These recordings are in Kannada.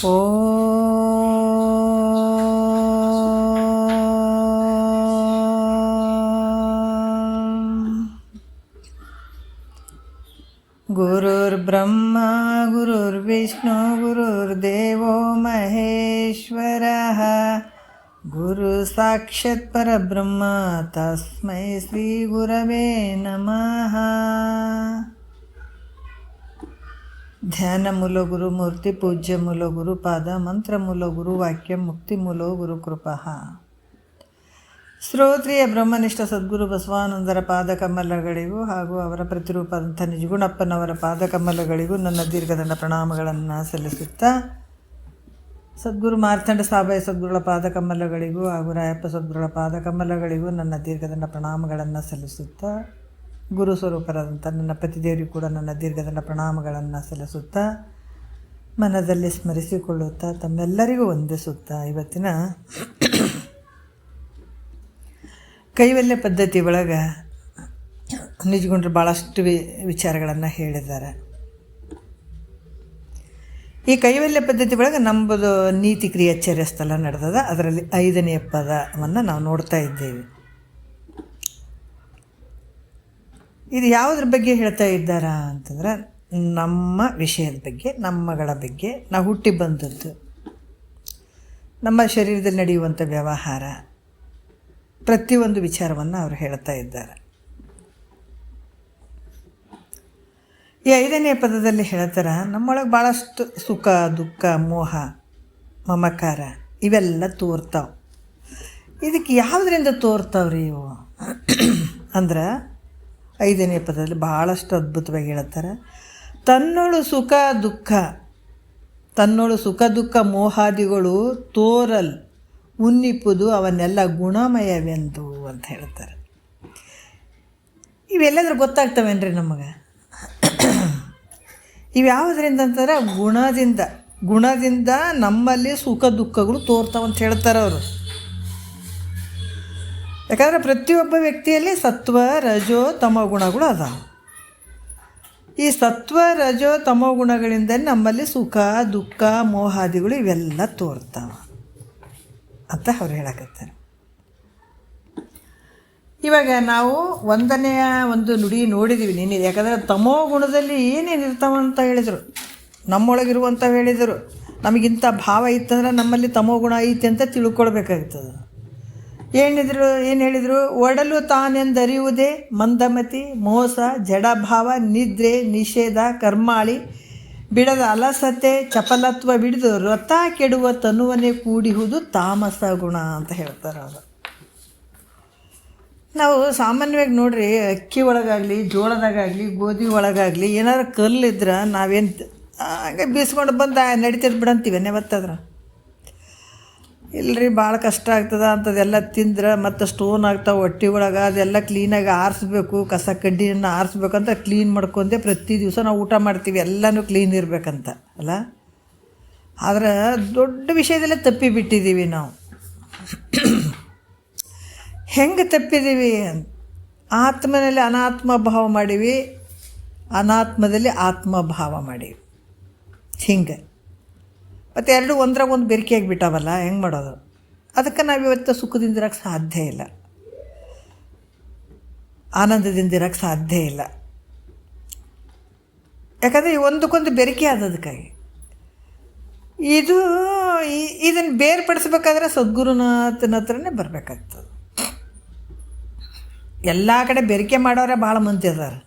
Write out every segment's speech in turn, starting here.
ಓ ಗುರುರ್ಬ್ರಹ್ಮ ಗುರುರ್ವಿಷ್ಣು ಗುರುರ್ದೇವೋ ಮಹೇಶ್ವರಃ ಗುರು ಸಾಕ್ಷಾತ್ ಪರಬ್ರಹ್ಮ ತಸ್ಮೈ ಶ್ರೀ ಗುರವೇ ನಮಃ. ಧ್ಯಾನ ಮೂಲ ಗುರು ಮೂರ್ತಿ ಪೂಜ್ಯ ಮೂಲ ಗುರು ಪಾದ ಮಂತ್ರ ಮೂಲ ಗುರು ವಾಕ್ಯ ಮುಕ್ತಿ ಮೂಲ ಗುರು ಕೃಪಃ. ಶ್ರೋತ್ರಿಯ ಬ್ರಹ್ಮನಿಷ್ಠ ಸದ್ಗುರು ಬಸವಾನಂದರ ಪಾದಕಮಲಗಳಿಗೂ ಹಾಗೂ ಅವರ ಪ್ರತಿರೂಪದಂಥ ನಿಜಗುಣಪ್ಪನವರ ಪಾದಕಮಲಗಳಿಗೂ ನನ್ನ ದೀರ್ಘದಂಡ ಪ್ರಣಾಮಗಳನ್ನು ಸಲ್ಲಿಸುತ್ತಾ, ಸದ್ಗುರು ಮಾರ್ತಂಡ ಸಾಬಾಯಿ ಸದ್ಗುರುಗಳ ಪಾದಕಮಲಗಳಿಗೂ ಹಾಗೂ ರಾಯಪ್ಪ ಸದ್ಗುರುಗಳ ಪಾದಕಮಲಗಳಿಗೂ ನನ್ನ ದೀರ್ಘದಂಡ ಪ್ರಣಾಮಗಳನ್ನು ಸಲ್ಲಿಸುತ್ತಾ, ಗುರು ಸ್ವರೂಪರಾದಂಥ ನನ್ನ ಪತಿದೇವರಿಗೂ ಕೂಡ ನನ್ನ ದೀರ್ಘದಂಡ ಪ್ರಣಾಮಗಳನ್ನು ಸಲ್ಲಿಸುತ್ತಾ, ಮನದಲ್ಲಿ ಸ್ಮರಿಸಿಕೊಳ್ಳುತ್ತಾ, ತಮ್ಮೆಲ್ಲರಿಗೂ ವಂದಿಸುತ್ತಾ, ಇವತ್ತಿನ ಕೈವಲ್ಯ ಪದ್ಧತಿ ಒಳಗೆ ನಿಜಗುಂಡ್ರು ಭಾಳಷ್ಟು ವಿಚಾರಗಳನ್ನು ಹೇಳಿದ್ದಾರೆ. ಈ ಕೈವಲ್ಯ ಪದ್ಧತಿ ಒಳಗೆ ನಮ್ಮದು ನೀತಿ ಕ್ರಿಯಾಚರ್ಯ ಸ್ಥಳ ನಡೆದದ. ಅದರಲ್ಲಿ 5ನೇ ಪದವನ್ನು ನಾವು ನೋಡ್ತಾ ಇದ್ದೇವೆ. ಇದು ಯಾವುದ್ರ ಬಗ್ಗೆ ಹೇಳ್ತಾ ಇದ್ದಾರಾ ಅಂತಂದ್ರೆ, ನಮ್ಮ ವಿಷಯದ ಬಗ್ಗೆ, ನಮ್ಮಗಳ ಬಗ್ಗೆ, ನಾವು ಹುಟ್ಟಿ ಬಂದದ್ದು, ನಮ್ಮ ಶರೀರದಲ್ಲಿ ನಡೆಯುವಂಥ ವ್ಯವಹಾರ, ಪ್ರತಿಯೊಂದು ವಿಚಾರವನ್ನು ಅವರು ಹೇಳ್ತಾ ಇದ್ದಾರೆ. ಈ 5ನೇ ಪದದಲ್ಲಿ ಹೇಳ್ತಾರೆ, ನಮ್ಮೊಳಗೆ ಭಾಳಷ್ಟು ಸುಖ ದುಃಖ ಮೋಹ ಮಮಕಾರ ಇವೆಲ್ಲ ತೋರ್ತಾವೆ. ಇದಕ್ಕೆ ಯಾವುದರಿಂದ ತೋರ್ತಾವ್ರಿ ಇವು ಅಂದ್ರೆ, 5ನೇ ಪದದಲ್ಲಿ ಭಾಳಷ್ಟು ಅದ್ಭುತವಾಗಿ ಹೇಳ್ತಾರೆ. ತನ್ನೊಳು ಸುಖ ದುಃಖ ಮೋಹಾದಿಗಳು ತೋರಲ್ ಉನ್ನಿಪ್ಪುದು ಅವನ್ನೆಲ್ಲ ಗುಣಮಯವೆಂದು ಅಂತ ಹೇಳ್ತಾರೆ. ಇವೆಲ್ಲದ್ರ ಗೊತ್ತಾಗ್ತವೇನ್ರಿ ನಮಗೆ? ಇವ್ಯಾವುದರಿಂದ ಅಂತಂದ್ರೆ, ಗುಣದಿಂದ ನಮ್ಮಲ್ಲಿ ಸುಖ ದುಃಖಗಳು ತೋರ್ತಾವಂತ ಹೇಳ್ತಾರೆ ಅವರು. ಯಾಕಂದರೆ ಪ್ರತಿಯೊಬ್ಬ ವ್ಯಕ್ತಿಯಲ್ಲಿ ಸತ್ವ ರಜೋ ತಮೋ ಗುಣಗಳು ಅದಾವೆ. ಈ ಸತ್ವ ರಜೋ ತಮೋ ಗುಣಗಳಿಂದ ನಮ್ಮಲ್ಲಿ ಸುಖ ದುಃಖ ಮೋಹಾದಿಗಳು ಇವೆಲ್ಲ ತೋರ್ತಾವೆ ಅಂತ ಅವ್ರು ಹೇಳಕತ್ತಾರೆ. ಇವಾಗ ನಾವು 1ನೆಯ ಒಂದು ನುಡಿ ನೋಡಿದ್ದೀವಿ ನಿನ್ನೆ. ಯಾಕಂದರೆ ತಮೋ ಗುಣದಲ್ಲಿ ಏನೇನು ಇರ್ತಾವಂತ ಹೇಳಿದರು, ನಮ್ಮೊಳಗಿರುವಂಥವು ಹೇಳಿದರು. ನಮಗಿಂಥ ಭಾವ ಇತ್ತಂದ್ರೆ ನಮ್ಮಲ್ಲಿ ತಮೋ ಗುಣ ಐತಿ ಅಂತ ತಿಳ್ಕೊಳ್ಬೇಕಾಗ್ತದೆ. ಏನು ಹೇಳಿದರು? ಒಡಲು ತಾನೆಂದರಿಯುವುದೇ ಮಂದಮತಿ, ಮೋಸ, ಜಡಭಾವ, ನಿದ್ರೆ, ನಿಷೇಧ, ಕರ್ಮಾಳಿ, ಬಿಡದ ಅಲಸತೆ, ಚಪಲತ್ವ ಬಿಡಿದು ವ್ರತ ಕೆಡುವ ತನುವನ್ನೇ ಕೂಡಿಹುದು ತಾಮಸ ಗುಣ ಅಂತ ಹೇಳ್ತಾರೆ ಅವರು. ನಾವು ಸಾಮಾನ್ಯವಾಗಿ ನೋಡ್ರಿ, ಅಕ್ಕಿ ಒಳಗಾಗಲಿ ಜೋಳದಾಗಲಿ ಗೋಧಿ ಒಳಗಾಗಲಿ ಏನಾದ್ರು ಕಲ್ಲಿದ್ರೆ ನಾವೇನು ಹಂಗೆ ಬೀಸ್ಕೊಂಡು ಬಂದು ನಡಿತದ ಬಿಡಂತೀವಿ ಯಾವತ್ತಾದ್ರೆ. ಇಲ್ಲರಿ, ಭಾಳ ಕಷ್ಟ ಆಗ್ತದೆ ಅಂಥದ್ದೆಲ್ಲ ತಿಂದ್ರೆ ಮತ್ತು ಸ್ಟೋನ್ ಆಗ್ತಾವೆ ಹೊಟ್ಟೆ ಒಳಗೆ. ಅದೆಲ್ಲ ಕ್ಲೀನಾಗಿ ಆರಿಸ್ಬೇಕು, ಕಸ ಕಡ್ಡಿಯನ್ನು ಆರಿಸ್ಬೇಕಂತ ಕ್ಲೀನ್ ಮಾಡ್ಕೊಂಡೆ ಪ್ರತಿ ದಿವಸ ನಾವು ಊಟ ಮಾಡ್ತೀವಿ. ಎಲ್ಲನೂ ಕ್ಲೀನ್ ಇರಬೇಕಂತ ಅಲ್ಲ. ಆದರೆ ದೊಡ್ಡ ವಿಷಯದಲ್ಲೇ ತಪ್ಪಿಬಿಟ್ಟಿದ್ದೀವಿ ನಾವು. ಹೆಂಗೆ ತಪ್ಪಿದ್ದೀವಿ? ಆತ್ಮನಲ್ಲಿ ಅನಾತ್ಮ ಭಾವ ಮಾಡೀವಿ, ಅನಾತ್ಮದಲ್ಲಿ ಆತ್ಮಭಾವ ಮಾಡೀವಿ. ಹಿಂಗೆ ಮತ್ತು ಎರಡು ಒಂದ್ರಾಗ ಒಂದು ಬೆರಿಕೆಯಾಗಿ ಬಿಟ್ಟಾವಲ್ಲ, ಹೆಂಗೆ ಮಾಡೋದು? ಅದಕ್ಕೆ ನಾವು ಇವತ್ತು ಸುಖದಿಂದ ಇರೋಕ್ಕೆ ಸಾಧ್ಯ ಇಲ್ಲ, ಆನಂದದಿಂದ ಇರೋಕ್ಕೆ ಸಾಧ್ಯ ಇಲ್ಲ. ಯಾಕಂದರೆ ಒಂದಕ್ಕೊಂದು ಬೆರಿಕೆ ಆದದಕ್ಕಾಗಿ. ಇದನ್ನು ಬೇರ್ಪಡಿಸ್ಬೇಕಾದ್ರೆ ಸದ್ಗುರುನಾಥನ ಹತ್ರನೇ ಬರಬೇಕಾಗ್ತದೆ. ಎಲ್ಲ ಕಡೆ ಬೆರಿಕೆ ಮಾಡೋರೆ ಭಾಳ ಮಂದಿ ಅದಾರೆ.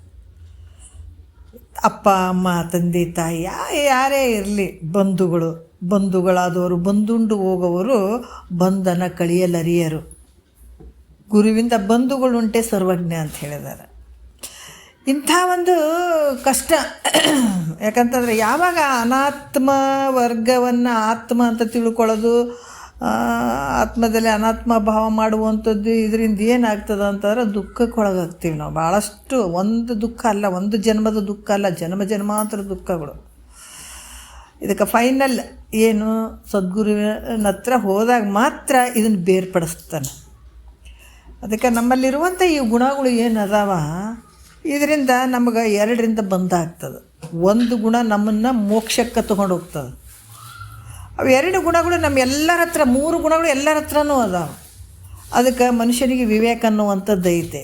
ಅಪ್ಪ ಅಮ್ಮ ತಂದೆ ತಾಯಿ ಯಾರೇ ಇರಲಿ, ಬಂಧುಗಳಾದವರು, ಬಂದುಂಡು ಹೋಗೋವರು ಬಂಧನ ಕಳಿಯಲರಿಯರು. ಗುರುವಿಂದ ಬಂಧುಗಳುಂಟೆ ಸರ್ವಜ್ಞ ಅಂತ ಹೇಳಿದ್ದಾರೆ. ಇಂಥ ಒಂದು ಕಷ್ಟ. ಯಾಕಂತಂದರೆ ಯಾವಾಗ ಅನಾತ್ಮ ವರ್ಗವನ್ನು ಆತ್ಮ ಅಂತ ತಿಳ್ಕೊಳ್ಳೋದು, ಆತ್ಮದಲ್ಲಿ ಅನಾತ್ಮ ಭಾವ ಮಾಡುವಂಥದ್ದು, ಇದರಿಂದ ಏನಾಗ್ತದೆ ಅಂತಂದ್ರೆ ದುಃಖಕ್ಕೊಳಗಾಗ್ತೀವಿ ನಾವು. ಭಾಳಷ್ಟು, ಒಂದು ದುಃಖ ಅಲ್ಲ, ಒಂದು ಜನ್ಮದ ದುಃಖ ಅಲ್ಲ, ಜನ್ಮಾಂತರ ದುಃಖಗಳು. ಇದಕ್ಕೆ ಫೈನಲ್ ಏನು? ಸದ್ಗುರುವಿನ ಹತ್ರ ಹೋದಾಗ ಮಾತ್ರ ಇದನ್ನು ಬೇರ್ಪಡಿಸ್ತಾನೆ. ಅದಕ್ಕೆ ನಮ್ಮಲ್ಲಿರುವಂಥ ಈ ಗುಣಗಳು ಏನು ಅದಾವ, ಇದರಿಂದ ನಮಗೆ 2ರಿಂದ ಬಂಧ ಆಗ್ತದೆ. ಒಂದು ಗುಣ ನಮ್ಮನ್ನು ಮೋಕ್ಷಕ್ಕೆ ತೊಗೊಂಡು ಹೋಗ್ತದೆ, ಅವು 2 ಗುಣಗಳು ನಮ್ಮ ಎಲ್ಲರ ಹತ್ರ, 3 ಗುಣಗಳು ಎಲ್ಲರ ಹತ್ರನೂ ಅದಾವೆ. ಅದಕ್ಕೆ ಮನುಷ್ಯನಿಗೆ ವಿವೇಕ ಅನ್ನುವಂಥದ್ದು ಐತೆ.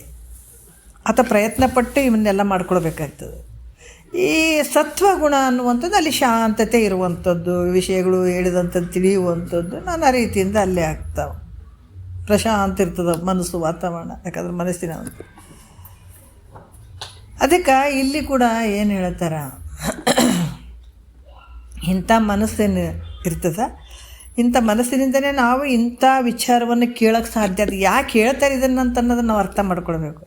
ಆತ ಪ್ರಯತ್ನಪಟ್ಟು ಇವನ್ನೆಲ್ಲ ಮಾಡ್ಕೊಳ್ಬೇಕಾಗ್ತದೆ. ಈ ಸತ್ವಗುಣ ಅನ್ನುವಂಥದ್ದು ಅಲ್ಲಿ ಶಾಂತತೆ ಇರುವಂಥದ್ದು, ವಿಷಯಗಳು ಹೇಳಿದಂಥದ್ದು ತಿಳಿಯುವಂಥದ್ದು ನಾನಾ ರೀತಿಯಿಂದ ಅಲ್ಲೇ ಆಗ್ತಾವೆ. ಪ್ರಶಾಂತ ಇರ್ತದೆ ಮನಸ್ಸು, ವಾತಾವರಣ. ಯಾಕಂದ್ರೆ ಮನಸ್ಸಿನ ಅದಕ್ಕೆ ಇಲ್ಲಿ ಕೂಡ ಏನು ಹೇಳ್ತಾರೆ, ಇಂಥ ಮನಸ್ಸೇನು ಇರ್ತದೆ, ಇಂಥ ಮನಸ್ಸಿನಿಂದಲೇ ನಾವು ಇಂಥ ವಿಚಾರವನ್ನು ಕೇಳೋಕ್ಕೆ ಸಾಧ್ಯ. ಅದು ಯಾಕೆ ಹೇಳ್ತಾರೆ ಇದನ್ನು ಅನ್ನೋದನ್ನು ನಾವು ಅರ್ಥ ಮಾಡ್ಕೊಳ್ಬೇಕು.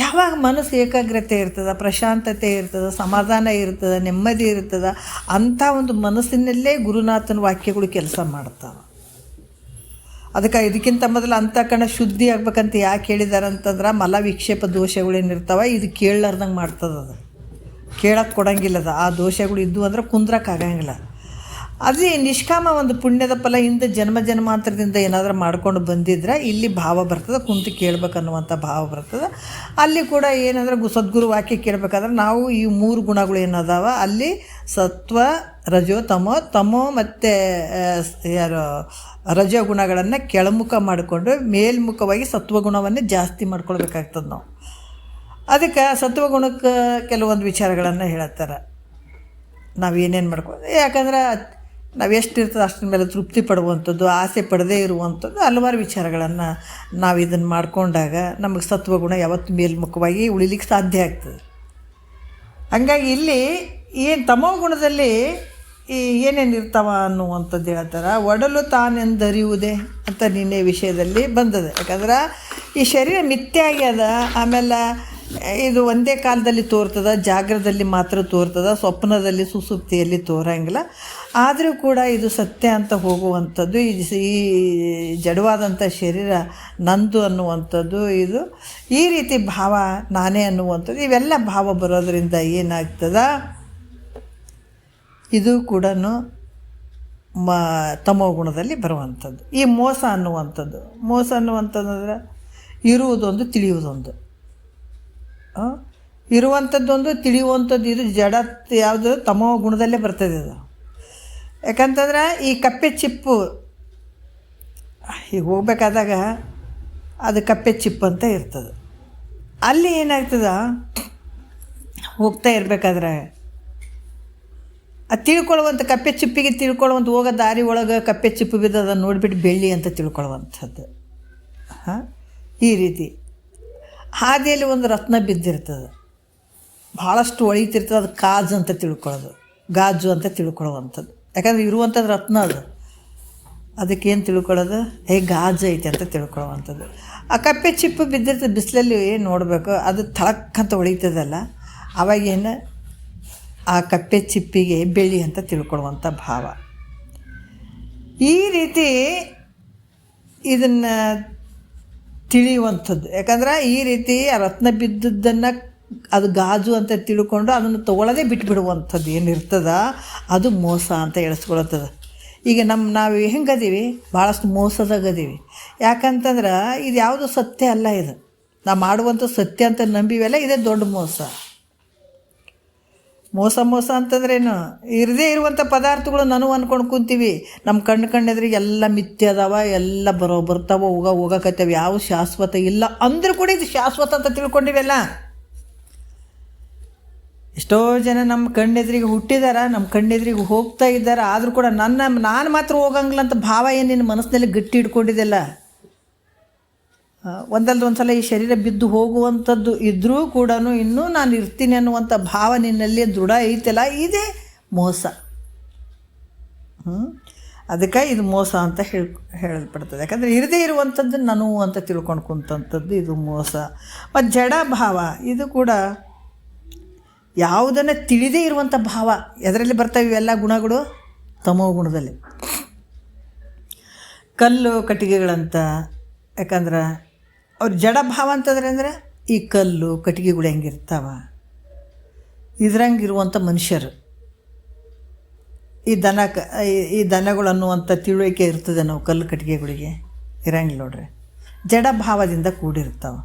ಯಾವಾಗ ಮನಸ್ಸು ಏಕಾಗ್ರತೆ ಇರ್ತದೆ, ಪ್ರಶಾಂತತೆ ಇರ್ತದೆ, ಸಮಾಧಾನ ಇರ್ತದೆ, ನೆಮ್ಮದಿ ಇರ್ತದೆ, ಅಂಥ ಒಂದು ಮನಸ್ಸಿನಲ್ಲೇ ಗುರುನಾಥನ ವಾಕ್ಯಗಳು ಕೆಲಸ ಮಾಡ್ತಾವೆ. ಅದಕ್ಕೆ ಇದಕ್ಕಿಂತ ಮೊದಲು ಅಂತಃಕರಣ ಶುದ್ಧಿ ಆಗ್ಬೇಕಂತ ಯಾಕೆ ಹೇಳಿದ್ದಾರೆ ಅಂತಂದ್ರೆ, ಮಲ ವಿಕ್ಷೇಪ ದೋಷಗಳೇನಿರ್ತಾವೆ ಇದು ಕೇಳಲಾರ್ದಂಗೆ ಮಾಡ್ತದೆ. ಅದು ಕೇಳಕ್ಕೆ ಕೊಡೋಂಗಿಲ್ಲದ ಆ ದೋಷಗಳು ಇದ್ದು ಅಂದ್ರೆ ಕುಂದ್ರಕ್ಕಾಗಂಗಿಲ್ಲ. ಅದೇ ನಿಷ್ಕಾಮ ಒಂದು ಪುಣ್ಯದ ಫಲ ಹಿಂದೆ ಜನ್ಮ ಜನ್ಮಾಂತರದಿಂದ ಏನಾದರೂ ಮಾಡ್ಕೊಂಡು ಬಂದಿದ್ರೆ ಇಲ್ಲಿ ಭಾವ ಬರ್ತದೆ, ಕುಂತು ಕೇಳ್ಬೇಕನ್ನುವಂಥ ಭಾವ ಬರ್ತದೆ. ಅಲ್ಲಿ ಕೂಡ ಏನಂದ್ರೆ ಸದ್ಗುರು ವಾಕ್ಯ ಕೇಳಬೇಕಾದ್ರೆ ನಾವು ಈ 3 ಗುಣಗಳು ಏನದಾವ ಅಲ್ಲಿ ಸತ್ವ, ರಜೋ, ತಮೋ ಮತ್ತು ರಜೋ ಗುಣಗಳನ್ನು ಕೆಳಮುಖ ಮಾಡಿಕೊಂಡು ಮೇಲ್ಮುಖವಾಗಿ ಸತ್ವಗುಣವನ್ನೇ ಜಾಸ್ತಿ ಮಾಡ್ಕೊಳ್ಬೇಕಾಗ್ತದೆ ನಾವು. ಅದಕ್ಕೆ ಸತ್ವಗುಣಕ್ಕೆ ಕೆಲವೊಂದು ವಿಚಾರಗಳನ್ನು ಹೇಳ್ತಾರೆ. ನಾವು ಏನೇನು ಮಾಡ್ಕೊಂಡು, ಯಾಕಂದ್ರೆ ನಾವು ಎಷ್ಟಿರ್ತದೆ ಅಷ್ಟರ ಮೇಲೆ ತೃಪ್ತಿ ಪಡುವಂಥದ್ದು, ಆಸೆ ಪಡದೇ ಇರುವಂಥದ್ದು ಹಲವಾರು ವಿಚಾರಗಳನ್ನು ನಾವು ಇದನ್ನು ಮಾಡಿಕೊಂಡಾಗ ನಮಗೆ ಸತ್ವಗುಣ ಯಾವತ್ತು ಮೇಲ್ಮುಖವಾಗಿ ಉಳಿಲಿಕ್ಕೆ ಸಾಧ್ಯ ಆಗ್ತದೆ. ಹಂಗಾಗಿ ಇಲ್ಲಿ ಏನು ತಮೋ ಗುಣದಲ್ಲಿ ಈ ಏನೇನು ಇರ್ತಾವ ಅನ್ನುವಂಥದ್ದು ಹೇಳ್ತಾರೆ. ಒಡಲು ತಾನೆಂದರಿಯುವುದೇ ಅಂತ ನಿನ್ನೆ ವಿಷಯದಲ್ಲಿ ಬಂದದೆ. ಯಾಕಂದ್ರೆ ಈ ಶರೀರ ಮಿಥ್ಯೆ ಆಗ್ಯದ, ಆಮೇಲೆ ಇದು ಒಂದೇ ಕಾಲದಲ್ಲಿ ತೋರ್ತದೆ, ಜಾಗ್ರದಲ್ಲಿ ಮಾತ್ರ ತೋರ್ತದೆ, ಸ್ವಪ್ನದಲ್ಲಿ ಸುಸುಪ್ತಿಯಲ್ಲಿ ತೋರಂಗಿಲ್ಲ. ಆದರೂ ಕೂಡ ಇದು ಸತ್ಯ ಅಂತ ಹೋಗುವಂಥದ್ದು, ಈ ಜಡವಾದಂಥ ಶರೀರ ನಂದು ಅನ್ನುವಂಥದ್ದು, ಇದು ಈ ರೀತಿ ಭಾವ ನಾನೇ ಅನ್ನುವಂಥದ್ದು, ಇವೆಲ್ಲ ಭಾವ ಬರೋದರಿಂದ ಏನಾಗ್ತದ, ಇದು ಕೂಡ ತಮೋ ಗುಣದಲ್ಲಿ ಬರುವಂಥದ್ದು. ಈ ಮೋಸ ಅನ್ನುವಂಥದ್ದು ಇರುವುದೊಂದು ತಿಳಿಯುವುದೊಂದು, ಇರುವಂಥದ್ದೊಂದು ತಿಳಿಯುವಂಥದ್ದು. ಇದು ಜಡ ಯಾವುದು ತಮೋ ಗುಣದಲ್ಲೇ ಬರ್ತದೆ ಅದು. ಯಾಕಂತಂದ್ರೆ ಈ ಕಪ್ಪೆ ಚಿಪ್ಪು ಈಗ ಹೋಗ್ಬೇಕಾದಾಗ ಅದು ಕಪ್ಪೆ ಚಿಪ್ಪು ಅಂತ ಇರ್ತದೆ. ಅಲ್ಲಿ ಏನಾಗ್ತದೆ, ಹೋಗ್ತಾ ಇರಬೇಕಾದ್ರೆ ಅದು ತಿಳ್ಕೊಳ್ಳುವಂಥ ಕಪ್ಪೆ ಚಿಪ್ಪಿಗೆ ತಿಳ್ಕೊಳ್ಳುವಂಥ ಹೋಗೋ ದಾರಿ ಒಳಗೆ ಕಪ್ಪೆ ಚಿಪ್ಪು ಬಿದ್ದದ ನೋಡಿಬಿಟ್ಟು ಬೆಳ್ಳಿ ಅಂತ ತಿಳ್ಕೊಳ್ಳುವಂಥದ್ದು. ಈ ರೀತಿ ಹಾದಿಯಲ್ಲಿ ಒಂದು ರತ್ನ ಬಿದ್ದಿರ್ತದೆ, ಭಾಳಷ್ಟು ಹೊಳಿತಿರ್ತದೆ, ಅದು ಗಾಜು ಅಂತ ತಿಳ್ಕೊಳ್ಳುವಂಥದ್ದು. ಯಾಕಂದ್ರೆ ಇರುವಂಥದ್ದು ರತ್ನ ಅದು, ಅದಕ್ಕೇನು ತಿಳ್ಕೊಳ್ಳೋದು, ಗಾಜು ಐತೆ ಅಂತ ತಿಳ್ಕೊಳ್ಳುವಂಥದ್ದು. ಆ ಕಪ್ಪೆ ಚಿಪ್ಪು ಬಿದ್ದಿರ್ತದೆ, ಬಿಸಿಲಲ್ಲಿ ನೋಡಬೇಕು, ಅದು ತಳಕ್ಕಂತ ಹೊಳಿತದಲ್ಲ, ಅವಾಗೇನು ಆ ಕಪ್ಪೆ ಚಿಪ್ಪಿಗೆ ಬೆಳ್ಳಿ ಅಂತ ತಿಳ್ಕೊಳ್ಳುವಂಥ ಭಾವ. ಈ ರೀತಿ ಇದನ್ನು ತಿಳಿಯುವಂಥದ್ದು. ಯಾಕಂದ್ರೆ ಈ ರೀತಿ ಆ ರತ್ನ ಬಿದ್ದದ್ದನ್ನು ಅದು ಗಾಜು ಅಂತ ತಿಳ್ಕೊಂಡು ಅದನ್ನು ತೊಗೊಳ್ಳೋದೇ ಬಿಟ್ಬಿಡುವಂಥದ್ದು ಏನಿರ್ತದ ಅದು ಮೋಸ ಅಂತ ಎಳಿಸ್ಕೊಳತ್ತದ. ಈಗ ನಾವು ಹೆಂಗದೀವಿ, ಭಾಳಷ್ಟು ಮೋಸದಾಗದೀವಿ. ಯಾಕಂತಂದ್ರೆ ಇದು ಯಾವುದು ಸತ್ಯ ಅಲ್ಲ, ಇದು ನಾವು ಮಾಡುವಂಥ ಸತ್ಯ ಅಂತ ನಂಬಿವೆಲ್ಲ, ಇದೇ ದೊಡ್ಡ ಮೋಸ ಅಂತಂದ್ರೇನು, ಇರದೇ ಇರುವಂಥ ಪದಾರ್ಥಗಳು ನಾನು ಅಂದ್ಕೊಂಡು ಕುಂತೀವಿ. ನಮ್ಮ ಕಣ್ಣೆದ್ರಿಗೆ ಎಲ್ಲ ಮಿಥ್ಯೆ ಅದಾವ, ಎಲ್ಲ ಬರ್ತಾವ ಹೋಗಕತ್ತೇವೆ, ಯಾವ ಶಾಶ್ವತ ಇಲ್ಲ ಅಂದರೂ ಕೂಡ ಇದು ಶಾಶ್ವತ ಅಂತ ತಿಳ್ಕೊಂಡಿವೆಲ್ಲ. ಎಷ್ಟೋ ಜನ ನಮ್ಮ ಕಣ್ಣೆದ್ರಿಗೆ ಹುಟ್ಟಿದಾರ, ನಮ್ಮ ಕಣ್ಣೆದ್ರಿಗೆ ಹೋಗ್ತಾ ಇದ್ದಾರೆ, ಆದರೂ ಕೂಡ ನಾನು ಮಾತ್ರ ಹೋಗಂಗಿಲ್ಲ ಅಂತ ಭಾವ ಏನು ನಿನ್ನ ಮನಸ್ಸಿನಲ್ಲಿ ಗಟ್ಟಿ ಇಟ್ಕೊಂಡಿದ್ದೆಲ್ಲ. ಒಂದು ಸಲ ಈ ಶರೀರ ಬಿದ್ದು ಹೋಗುವಂಥದ್ದು ಇದ್ದರೂ ಕೂಡ ಇನ್ನೂ ನಾನು ಇರ್ತೀನಿ ಅನ್ನುವಂಥ ಭಾವ ನಿನ್ನಲ್ಲಿ ದೃಢ ಐತಲ್ಲ, ಇದೇ ಮೋಸ. ಅದಕ್ಕೆ ಇದು ಮೋಸ ಅಂತ ಹೇಳಲ್ಪಡ್ತದೆ. ಯಾಕಂದರೆ ಇರದೇ ಇರುವಂಥದ್ದು ನಾನು ಅಂತ ತಿಳ್ಕೊಂಡು ಕುಂತಂಥದ್ದು ಇದು ಮೋಸ. ಮತ್ತು ಜಡ ಭಾವ ಇದು ಕೂಡ ಯಾವುದನ್ನು ತಿಳಿದೇ ಇರುವಂಥ ಭಾವ. ಎದರಲ್ಲಿ ಬರ್ತವೆ ಇವೆಲ್ಲ ಗುಣಗಳು? ತಮೋ ಗುಣದಲ್ಲಿ. ಕಲ್ಲು ಕಟ್ಟಿಗೆಗಳಂತ, ಯಾಕಂದ್ರೆ ಅವ್ರ ಜಡ ಭಾವ ಅಂತಂದ್ರೆ ಅಂದರೆ ಈ ಕಲ್ಲು ಕಟ್ಟಿಗೆಗಳು ಹೆಂಗಿರ್ತಾವ ಇದ್ರಂಗಿರುವಂಥ ಮನುಷ್ಯರು, ಈ ದನಗಳು ಅನ್ನುವಂಥ ತಿಳುವಳಿಕೆ ಇರ್ತದೆ ನಾವು ಕಲ್ಲು ಕಟ್ಟಿಗೆಗಳಿಗೆ ಇರಂಗಿಲ್ಲ ನೋಡ್ರಿ, ಜಡ ಭಾವದಿಂದ ಕೂಡಿರ್ತಾವೆ.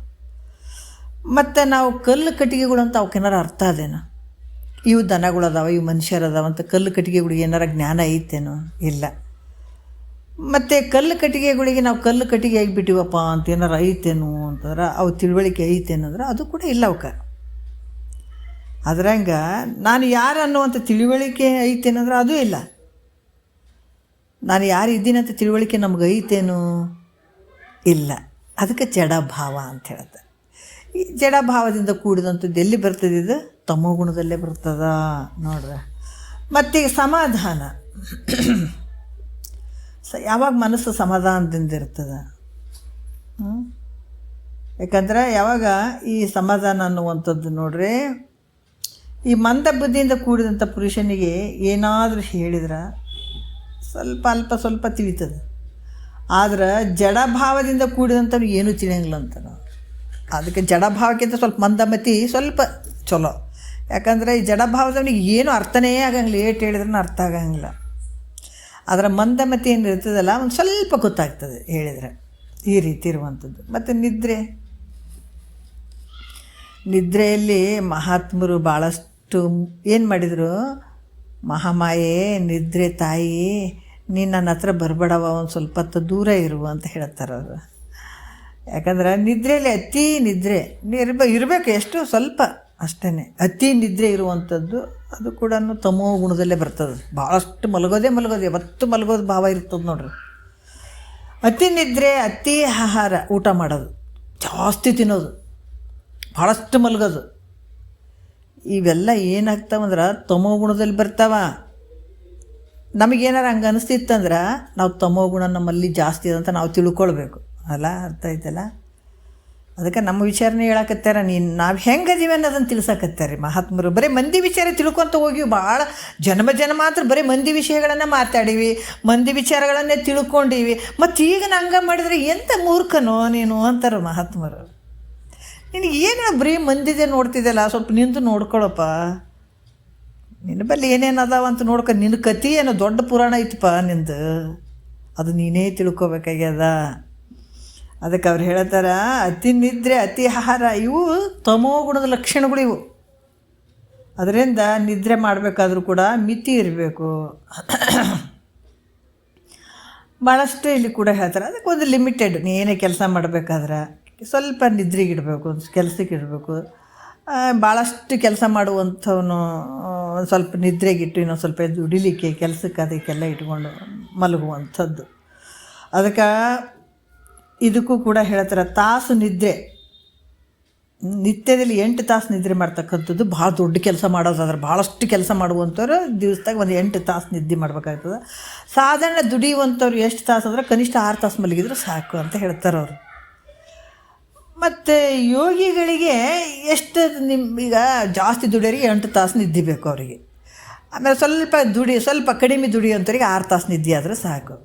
ಮತ್ತು ನಾವು ಕಲ್ಲು ಕಟ್ಟಿಗೆಗಳು ಅಂತ ಅವಕ್ಕೇನಾರು ಅರ್ಥ ಅದೇನೋ, ಇವು ದನಗಳು ಅದಾವ, ಇವು ಮನುಷ್ಯರು ಅದಾವ ಅಂತ ಕಲ್ಲು ಕಟ್ಟಿಗೆಗಳಿಗೆ ಏನಾರ ಜ್ಞಾನ ಐತೇನೋ? ಇಲ್ಲ. ಮತ್ತು ಕಲ್ಲು ಕಟ್ಟಿಗೆಗಳಿಗೆ ನಾವು ಕಲ್ಲು ಕಟ್ಟಿಗೆ ಆಗಿಬಿಟ್ಟಿವಪ್ಪ ಅಂತ ಏನಾರು ಐತೇನು ಅಂತಂದ್ರೆ ಅವು ತಿಳುವಳಿಕೆ ಐತೇನಂದ್ರೆ ಅದು ಕೂಡ ಇಲ್ಲ ಅವಕ್ಕೆ. ಅದ್ರಂಗೆ ನಾನು ಯಾರು ಅನ್ನುವಂಥ ತಿಳುವಳಿಕೆ ಐತೇನಂದ್ರೆ ಅದೂ ಇಲ್ಲ. ನಾನು ಯಾರು ಇದ್ದೀನಂತ ತಿಳುವಳಿಕೆ ನಮ್ಗೆ ಐತೇನು ಇಲ್ಲ. ಅದಕ್ಕೆ ಜಡಭಾವ ಅಂತ ಹೇಳುತ್ತೆ. ಈ ಜಡಭಾವದಿಂದ ಕೂಡಿದಂಥದ್ದು ಎಲ್ಲಿ ಬರ್ತದೆ? ಇದು ತಮೋಗುಣದಲ್ಲೇ ಬರ್ತದ ನೋಡ್ರಿ. ಮತ್ತೀಗ ಸಮಾಧಾನ, ಯಾವಾಗ ಮನಸ್ಸು ಸಮಾಧಾನದಿಂದ ಇರ್ತದೆ? ಯಾಕಂದ್ರೆ ಯಾವಾಗ ಈ ಸಮಾಧಾನ ಅನ್ನುವಂಥದ್ದು ನೋಡ್ರಿ, ಈ ಮಂದ ಬುದ್ಧಿಯಿಂದ ಕೂಡಿದಂಥ ಪುರುಷನಿಗೆ ಏನಾದರೂ ಹೇಳಿದ್ರೆ ಸ್ವಲ್ಪ ತಿಳಿತದೆ. ಆದ್ರೆ ಜಡಭಾವದಿಂದ ಕೂಡಿದಂಥವ್ನಿಗೆ ಏನೂ ತಿಳಿಯಂಗಿಲ್ಲ ಅಂತ ನಾವು. ಅದಕ್ಕೆ ಜಡಭಾವಕ್ಕಿಂತ ಸ್ವಲ್ಪ ಮಂದಮತಿ ಸ್ವಲ್ಪ ಚಲೋ. ಯಾಕಂದರೆ ಈ ಜಡಭಾವದವನಿಗೆ ಏನೂ ಅರ್ಥನೇ ಆಗಂಗಿಲ್ಲ, ಏಟು ಹೇಳಿದ್ರೂ ಅರ್ಥ ಆಗಂಗಿಲ್ಲ. ಅದರ ಮಂದಮತಿ ಏನು ಇರ್ತದಲ್ಲ ಒಂದು ಸ್ವಲ್ಪ ಗೊತ್ತಾಗ್ತದೆ ಹೇಳಿದರೆ, ಈ ರೀತಿ ಇರುವಂಥದ್ದು. ಮತ್ತು ನಿದ್ರೆಯಲ್ಲಿ ಮಹಾತ್ಮರು ಭಾಳಷ್ಟು ಏನು ಮಾಡಿದರು? ಮಹಾಮಾಯೆ ನಿದ್ರೆ ತಾಯಿ, ನೀನು ನನ್ನ ಹತ್ರ ಬರಬೇಡವ, ಒಂದು ಸ್ವಲ್ಪ ಹೊತ್ತು ದೂರ ಇರು ಅಂತ ಹೇಳ್ತಾರೆ ಅವರು. ಯಾಕಂದ್ರೆ ನಿದ್ರೆಯಲ್ಲಿ ಅತಿ ನಿದ್ರೆ ಇರಬೇಕು, ಎಷ್ಟು ಸ್ವಲ್ಪ ಅಷ್ಟೇ. ಅತಿ ನಿದ್ರೆ ಇರುವಂಥದ್ದು ಅದು ಕೂಡ ತಮೋ ಗುಣದಲ್ಲೇ ಬರ್ತದೆ. ಭಾಳಷ್ಟು ಮಲಗೋದೇ ಯಾವತ್ತು ಮಲಗೋದು ಭಾವ ಇರ್ತದೆ ನೋಡ್ರಿ. ಅತಿ ನಿದ್ರೆ, ಅತಿ ಆಹಾರ, ಊಟ ಮಾಡೋದು, ಜಾಸ್ತಿ ತಿನ್ನೋದು, ಭಾಳಷ್ಟು ಮಲಗೋದು, ಇವೆಲ್ಲ ಏನಾಗ್ತಾವಂದ್ರೆ ತಮೋ ಗುಣದಲ್ಲಿ ಬರ್ತಾವ. ನಮಗೇನಾರು ಹಂಗೆ ಅನಿಸ್ತಿತ್ತಂದ್ರೆ ನಾವು ತಮೋ ಗುಣ ನಮ್ಮಲ್ಲಿ ಜಾಸ್ತಿ ಅದಂತ ನಾವು ತಿಳ್ಕೊಳ್ಬೇಕು ಅಲ್ಲ. ಅರ್ಥ ಆಯ್ತಲ್ಲ? ಅದಕ್ಕೆ ನಮ್ಮ ವಿಚಾರನೇ ಹೇಳಕತ್ತಾರ, ನಾವು ಹೆಂಗದೀವಿ ಅನ್ನೋದನ್ನು ತಿಳ್ಸಕತ್ತಾರೆ ಮಹಾತ್ಮರು. ಬರೀ ಮಂದಿ ವಿಚಾರ ತಿಳ್ಕೊತ ಹೋಗಿವಿ, ಭಾಳ ಜನ ಮಾತ್ರ ಬರೀ ಮಂದಿ ವಿಷಯಗಳನ್ನು ಮಾತಾಡೀವಿ, ಮಂದಿ ವಿಚಾರಗಳನ್ನೇ ತಿಳ್ಕೊಂಡಿವಿ. ಮತ್ತು ಈಗ ಹಂಗೆ ಮಾಡಿದ್ರೆ ಎಂಥ ಮೂರ್ಖನೋ ನೀನು ಅಂತಾರೆ ಮಹಾತ್ಮರು. ನಿನಗೆ ಏನು ಬರೀ ಮಂದಿದೆ ನೋಡ್ತಿದ್ದಲ್ಲ, ಸ್ವಲ್ಪ ನಿಂದು ನೋಡ್ಕೊಳಪ್ಪ, ನಿನ್ನ ಬಲ್ಲಿ ಏನೇನು ಅದಾವ ಅಂತ ನೋಡ್ಕೊ. ನಿನ್ನ ಕತಿ ಏನೋ ದೊಡ್ಡ ಪುರಾಣ ಐತಪ್ಪ ನಿಂದು, ಅದು ನೀನೇ ತಿಳ್ಕೊಬೇಕಾಗ್ಯದ. ಅದಕ್ಕೆ ಅವ್ರು ಹೇಳ್ತಾರ, ಅತಿ ನಿದ್ರೆ, ಅತಿ ಆಹಾರ ಇವು ತಮೋ ಗುಣದ ಲಕ್ಷಣಗಳು ಇವು. ಅದರಿಂದ ನಿದ್ರೆ ಮಾಡಬೇಕಾದ್ರೂ ಕೂಡ ಮಿತಿ ಇರಬೇಕು. ಭಾಳಷ್ಟು ಇಲ್ಲಿ ಕೂಡ ಹೇಳ್ತಾರೆ, ಅದಕ್ಕೆ ಒಂದು ಲಿಮಿಟೆಡ್. ನೀ ಏನೇ ಕೆಲಸ ಮಾಡಬೇಕಾದ್ರೆ ಸ್ವಲ್ಪ ನಿದ್ರೆಗಿಡಬೇಕು, ಕೆಲಸಕ್ಕೆ ಇಡಬೇಕು. ಭಾಳಷ್ಟು ಕೆಲಸ ಮಾಡುವಂಥವನು ಒಂದು ಸ್ವಲ್ಪ ನಿದ್ರೆಗಿಟ್ಟು ಇನ್ನೊಂದು ಸ್ವಲ್ಪ ದುಡಿಲಿಕ್ಕೆ ಕೆಲಸಕ್ಕೆ ಅದಕ್ಕೆಲ್ಲ ಇಟ್ಕೊಂಡು ಮಲಗುವಂಥದ್ದು. ಅದಕ್ಕೆ ಇದಕ್ಕೂ ಕೂಡ ಹೇಳ್ತಾರೆ, ತಾಸು ನಿದ್ರೆ, ನಿತ್ಯದಲ್ಲಿ 8 ತಾಸು ನಿದ್ರೆ ಮಾಡ್ತಕ್ಕಂಥದ್ದು ಭಾಳ ದೊಡ್ಡ ಕೆಲಸ ಮಾಡೋದಾದ್ರೆ. ಭಾಳಷ್ಟು ಕೆಲಸ ಮಾಡುವಂಥವ್ರು ದಿವಸದಾಗ ಒಂದು 8 ತಾಸು ನಿದ್ದೆ ಮಾಡ್ಬೇಕಾಗ್ತದೆ. ಸಾಧಾರಣ ದುಡಿಯುವಂಥವ್ರು ಎಷ್ಟು ತಾಸು ಅಂದರೆ ಕನಿಷ್ಠ 6 ತಾಸು ಮಲಗಿದ್ರೆ ಸಾಕು ಅಂತ ಹೇಳ್ತಾರೆ ಅವರು. ಮತ್ತು ಯೋಗಿಗಳಿಗೆ ಎಷ್ಟು ಈಗ ಜಾಸ್ತಿ ದುಡಿಯೋರಿಗೆ 8 ತಾಸು ನಿದ್ದೆ ಬೇಕು ಅವರಿಗೆ. ಆಮೇಲೆ ಸ್ವಲ್ಪ ಕಡಿಮೆ ದುಡಿಯೋಂಥವ್ರಿಗೆ 6 ತಾಸು ನಿದ್ದೆ ಆದರೆ ಸಾಕು.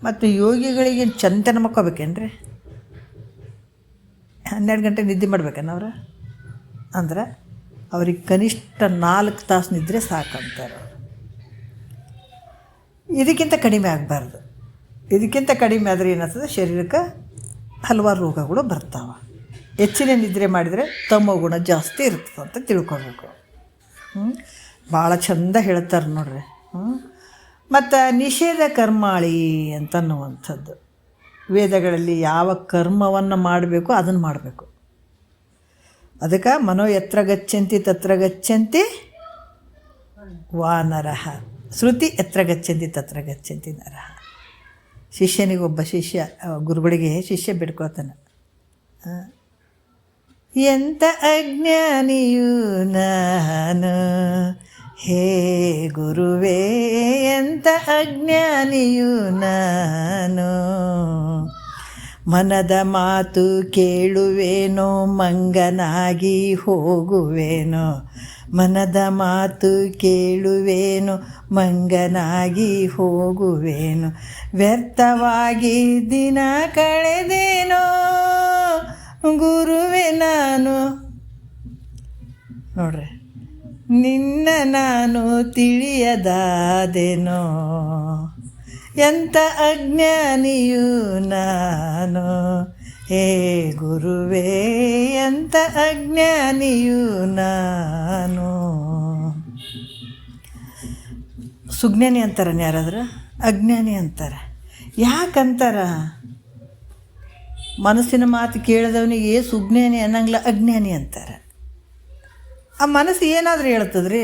ಮತ್ತು ಯೋಗಿಗಳಿಗೆ ಚಂತನ ಮಕ್ಕೋಬೇಕೇನ್ರಿ? 12 ಗಂಟೆ ನಿದ್ದೆ ಮಾಡ್ಬೇಕೇನು ಅವ್ರು? ಅಂದ್ರೆ ಅವ್ರಿಗೆ ಕನಿಷ್ಠ 4 ತಾಸು ನಿದ್ರೆ ಸಾಕಂತಾರೆ. ಇದಕ್ಕಿಂತ ಕಡಿಮೆ ಆಗಬಾರ್ದು. ಇದಕ್ಕಿಂತ ಕಡಿಮೆ ಆದರೆ ಏನಾಗ್ತದೆ, ಶರೀರಕ್ಕೆ ಹಲವಾರು ರೋಗಗಳು ಬರ್ತಾವೆ. ಹೆಚ್ಚಿನ ನಿದ್ರೆ ಮಾಡಿದರೆ ತಮೋ ಗುಣ ಜಾಸ್ತಿ ಇರ್ತದೆ ಅಂತ ತಿಳ್ಕೊಬೇಕು. ಭಾಳ ಚಂದ ಹೇಳ್ತಾರೆ ನೋಡ್ರಿ. ಮತ್ತು ನಿಷೇಧ ಕರ್ಮಾಳಿ ಅಂತನ್ನುವಂಥದ್ದು, ವೇದಗಳಲ್ಲಿ ಯಾವ ಕರ್ಮವನ್ನು ಮಾಡಬೇಕು ಅದನ್ನು ಮಾಡಬೇಕು. ಅದಕ್ಕೆ ಮನೋ ಯತ್ರ ಗಚ್ಚಂತಿ ತತ್ರ ಗಚ್ಚಂತಿ ವಾನರಃ, ಶ್ರುತಿ ಯತ್ರ ಗಚ್ಚಂತಿ ತತ್ರ ಗಚ್ಚಂತಿ ನರಃ. ಶಿಷ್ಯನಿಗೊಬ್ಬ ಶಿಷ್ಯ ಗುರುಗಳಿಗೆ ಶಿಷ್ಯ ಬಿಡ್ಕೋತಾನೆ, ಎಂಥ ಅಜ್ಞಾನಿಯು ನಾನು ಹೇ ಗುರುವೇ, ಎಂಥ ಅಜ್ಞಾನಿಯು ನಾನು, ಮನದ ಮಾತು ಕೇಳುವೇನೋ ಮಂಗನಾಗಿ ಹೋಗುವೇನೋ, ಮನದ ಮಾತು ಕೇಳುವೇನು ಮಂಗನಾಗಿ ಹೋಗುವೇನು, ವ್ಯರ್ಥವಾಗಿ ದಿನ ಕಳೆದೇನೋ ಗುರುವೆ ನಾನು. ನೋಡ್ರಿ, ನಿನ್ನ ನಾನು ತಿಳಿಯದಾದೆನೋ, ಎಂಥ ಅಜ್ಞಾನಿಯು ನಾನು ಹೇ ಗುರುವೇ, ಎಂಥ ಅಜ್ಞಾನಿಯು ನಾನು. ಸುಜ್ಞಾನಿ ಅಂತಾರನ್ನ ಯಾರಾದ್ರು? ಅಜ್ಞಾನಿ ಅಂತಾರೆ. ಯಾಕಂತಾರ? ಮನಸ್ಸಿನ ಮಾತು ಕೇಳಿದವನಿಗೆ ಸುಜ್ಞಾನಿ ಅನ್ನಂಗಿಲ್ಲ, ಅಜ್ಞಾನಿ ಅಂತಾರೆ. ಆ ಮನಸ್ಸು ಏನಾದರೂ ಹೇಳ್ತದ್ರಿ,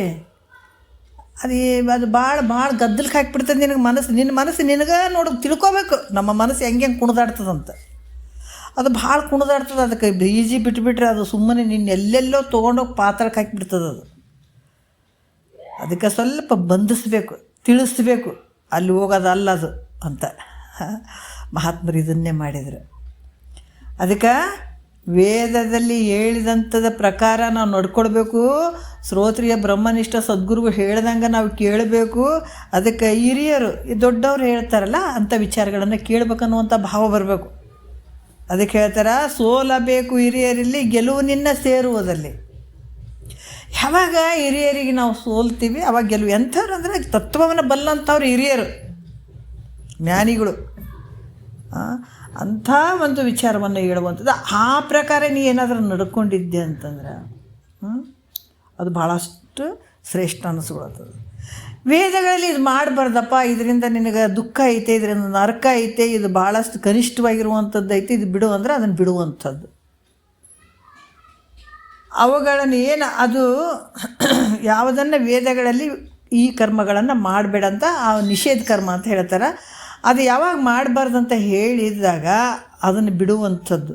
ಅದು ಭಾಳ ಗದ್ದಲಕ್ಕೆ ಹಾಕಿಬಿಡ್ತದೆ ನಿನಗೆ. ನಿನ್ನ ಮನಸ್ಸು ನಿನಗೆ ತಿಳ್ಕೊಬೇಕು ನಮ್ಮ ಮನಸ್ಸು ಹೆಂಗೆ ಕುಣಿದಾಡ್ತದಂತ. ಅದು ಭಾಳ ಕುಣಿದಾಡ್ತದೆ. ಅದಕ್ಕೆ ಈಜಿ ಬಿಟ್ಬಿಟ್ರೆ ಅದು ಸುಮ್ಮನೆ ನಿನ್ನ ಎಲ್ಲೆಲ್ಲೋ ತೊಗೊಂಡೋಗಿ ಪಾತ್ರಕ್ಕೆ ಹಾಕಿಬಿಡ್ತದೆ. ಅದಕ್ಕೆ ಸ್ವಲ್ಪ ಬಂಧಿಸ್ಬೇಕು, ತಿಳಿಸ್ಬೇಕು, ಅಲ್ಲಿ ಹೋಗೋದಲ್ಲ ಅದು ಅಂತ ಮಹಾತ್ಮರು ಇದನ್ನೇ ಮಾಡಿದರು. ಅದಕ್ಕೆ ವೇದದಲ್ಲಿ ಹೇಳಿದಂಥದ ಪ್ರಕಾರ ನಾವು ನಡ್ಕೊಳ್ಬೇಕು. ಶ್ರೋತ್ರಿಯ ಬ್ರಹ್ಮನಿಷ್ಠ ಸದ್ಗುರುಗಳು ಹೇಳ್ದಂಗೆ ನಾವು ಕೇಳಬೇಕು. ಅದಕ್ಕೆ ಹಿರಿಯರು ದೊಡ್ಡವರು ಹೇಳ್ತಾರಲ್ಲ ಅಂಥ ವಿಚಾರಗಳನ್ನು ಕೇಳಬೇಕನ್ನುವಂಥ ಭಾವ ಬರಬೇಕು. ಅದಕ್ಕೆ ಹೇಳ್ತಾರೆ, ಸೋಲಬೇಕು ಹಿರಿಯರಲ್ಲಿ, ಗೆಲುವು ನಿನ್ನ ಸೇರುವುದಲ್ಲಿ. ಯಾವಾಗ ಹಿರಿಯರಿಗೆ ನಾವು ಸೋಲ್ತೀವಿ ಅವಾಗ ಗೆಲುವು. ಎಂಥವ್ರು ಅಂದರೆ ತತ್ವವನ್ನು ಬಲ್ಲಂಥವ್ರು ಹಿರಿಯರು, ಜ್ಞಾನಿಗಳು. ಅಂಥ ಒಂದು ವಿಚಾರವನ್ನು ಹೇಳುವಂಥದ್ದು. ಆ ಪ್ರಕಾರ ನೀ ಏನಾದರೂ ನಡ್ಕೊಂಡಿದ್ದೆ ಅಂತಂದ್ರೆ ಅದು ಭಾಳಷ್ಟು ಶ್ರೇಷ್ಠ ಅನ್ನಿಸ್ಕೊಳ್ತದೆ. ವೇದಗಳಲ್ಲಿ ಇದು ಮಾಡಬಾರ್ದಪ್ಪ, ಇದರಿಂದ ನಿನಗೆ ದುಃಖ ಐತೆ, ಇದರಿಂದ ನರಕ ಐತೆ, ಇದು ಭಾಳಷ್ಟು ಕನಿಷ್ಠವಾಗಿರುವಂಥದ್ದು ಐತೆ, ಇದು ಬಿಡು ಅಂದರೆ ಅದನ್ನು ಬಿಡುವಂಥದ್ದು. ಅವುಗಳನ್ನು ಅದು ಯಾವುದನ್ನು ವೇದಗಳಲ್ಲಿ ಈ ಕರ್ಮಗಳನ್ನು ಮಾಡಬೇಡ ಅಂತ ಆ ನಿಷೇಧ ಕರ್ಮ ಅಂತ ಹೇಳ್ತಾರೆ. ಅದು ಯಾವಾಗ ಮಾಡಬಾರ್ದಂತ ಹೇಳಿದಾಗ ಅದನ್ನು ಬಿಡುವಂಥದ್ದು.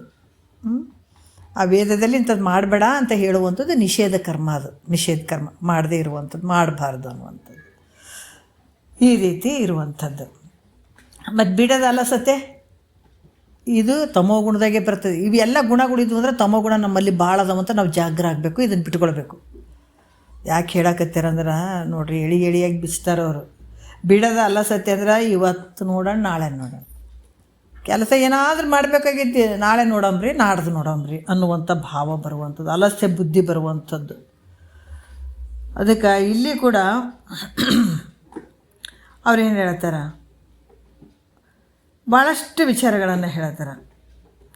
ಆ ವೇದದಲ್ಲಿ ಇಂಥದ್ದು ಮಾಡಬೇಡ ಅಂತ ಹೇಳುವಂಥದ್ದು ನಿಷೇಧ ಕರ್ಮ. ಅದು ನಿಷೇಧ ಕರ್ಮ ಮಾಡದೇ ಇರುವಂಥದ್ದು, ಮಾಡಬಾರ್ದು ಅನ್ನುವಂಥದ್ದು, ಈ ರೀತಿ ಇರುವಂಥದ್ದು. ಮತ್ತು ಬಿಡೋದು ಅಲಸತೆ, ಇದು ತಮೋ ಗುಣದಾಗೆ ಬರ್ತದೆ. ಇವೆಲ್ಲ ಗುಣಗಳಿದ್ವು ಅಂದರೆ ತಮೋ ಗುಣ ನಮ್ಮಲ್ಲಿ ಭಾಳ ಅದಾವಂತ ನಾವು ಜಾಗ್ರ ಆಗಬೇಕು, ಇದನ್ನು ಬಿಟ್ಕೊಳ್ಬೇಕು. ಯಾಕೆ ಹೇಳಕತ್ತೀರಂದ್ರೆ ನೋಡಿರಿ, ಎಳಿಯಾಗಿ ಬಿಚ್ತಾರವರು. ಬಿಡೋದು ಅಲಸತೆ ಅಂದ್ರೆ ಇವತ್ತು ನೋಡೋಣ, ನಾಳೆ ನೋಡೋಣ, ಕೆಲಸ ಏನಾದರೂ ಮಾಡಬೇಕಾಗೈತಿ, ನಾಳೆ ನೋಡಂಬ್ರಿ, ನಾಡ್ದು ನೋಡಂಬ್ರಿ ಅನ್ನುವಂಥ ಭಾವ ಬರುವಂಥದ್ದು, ಅಲಸ್ಯ ಬುದ್ಧಿ ಬರುವಂಥದ್ದು. ಅದಕ್ಕೆ ಇಲ್ಲಿ ಕೂಡ ಅವ್ರೇನು ಹೇಳ್ತಾರೆ, ಭಾಳಷ್ಟು ವಿಚಾರಗಳನ್ನು ಹೇಳ್ತಾರೆ.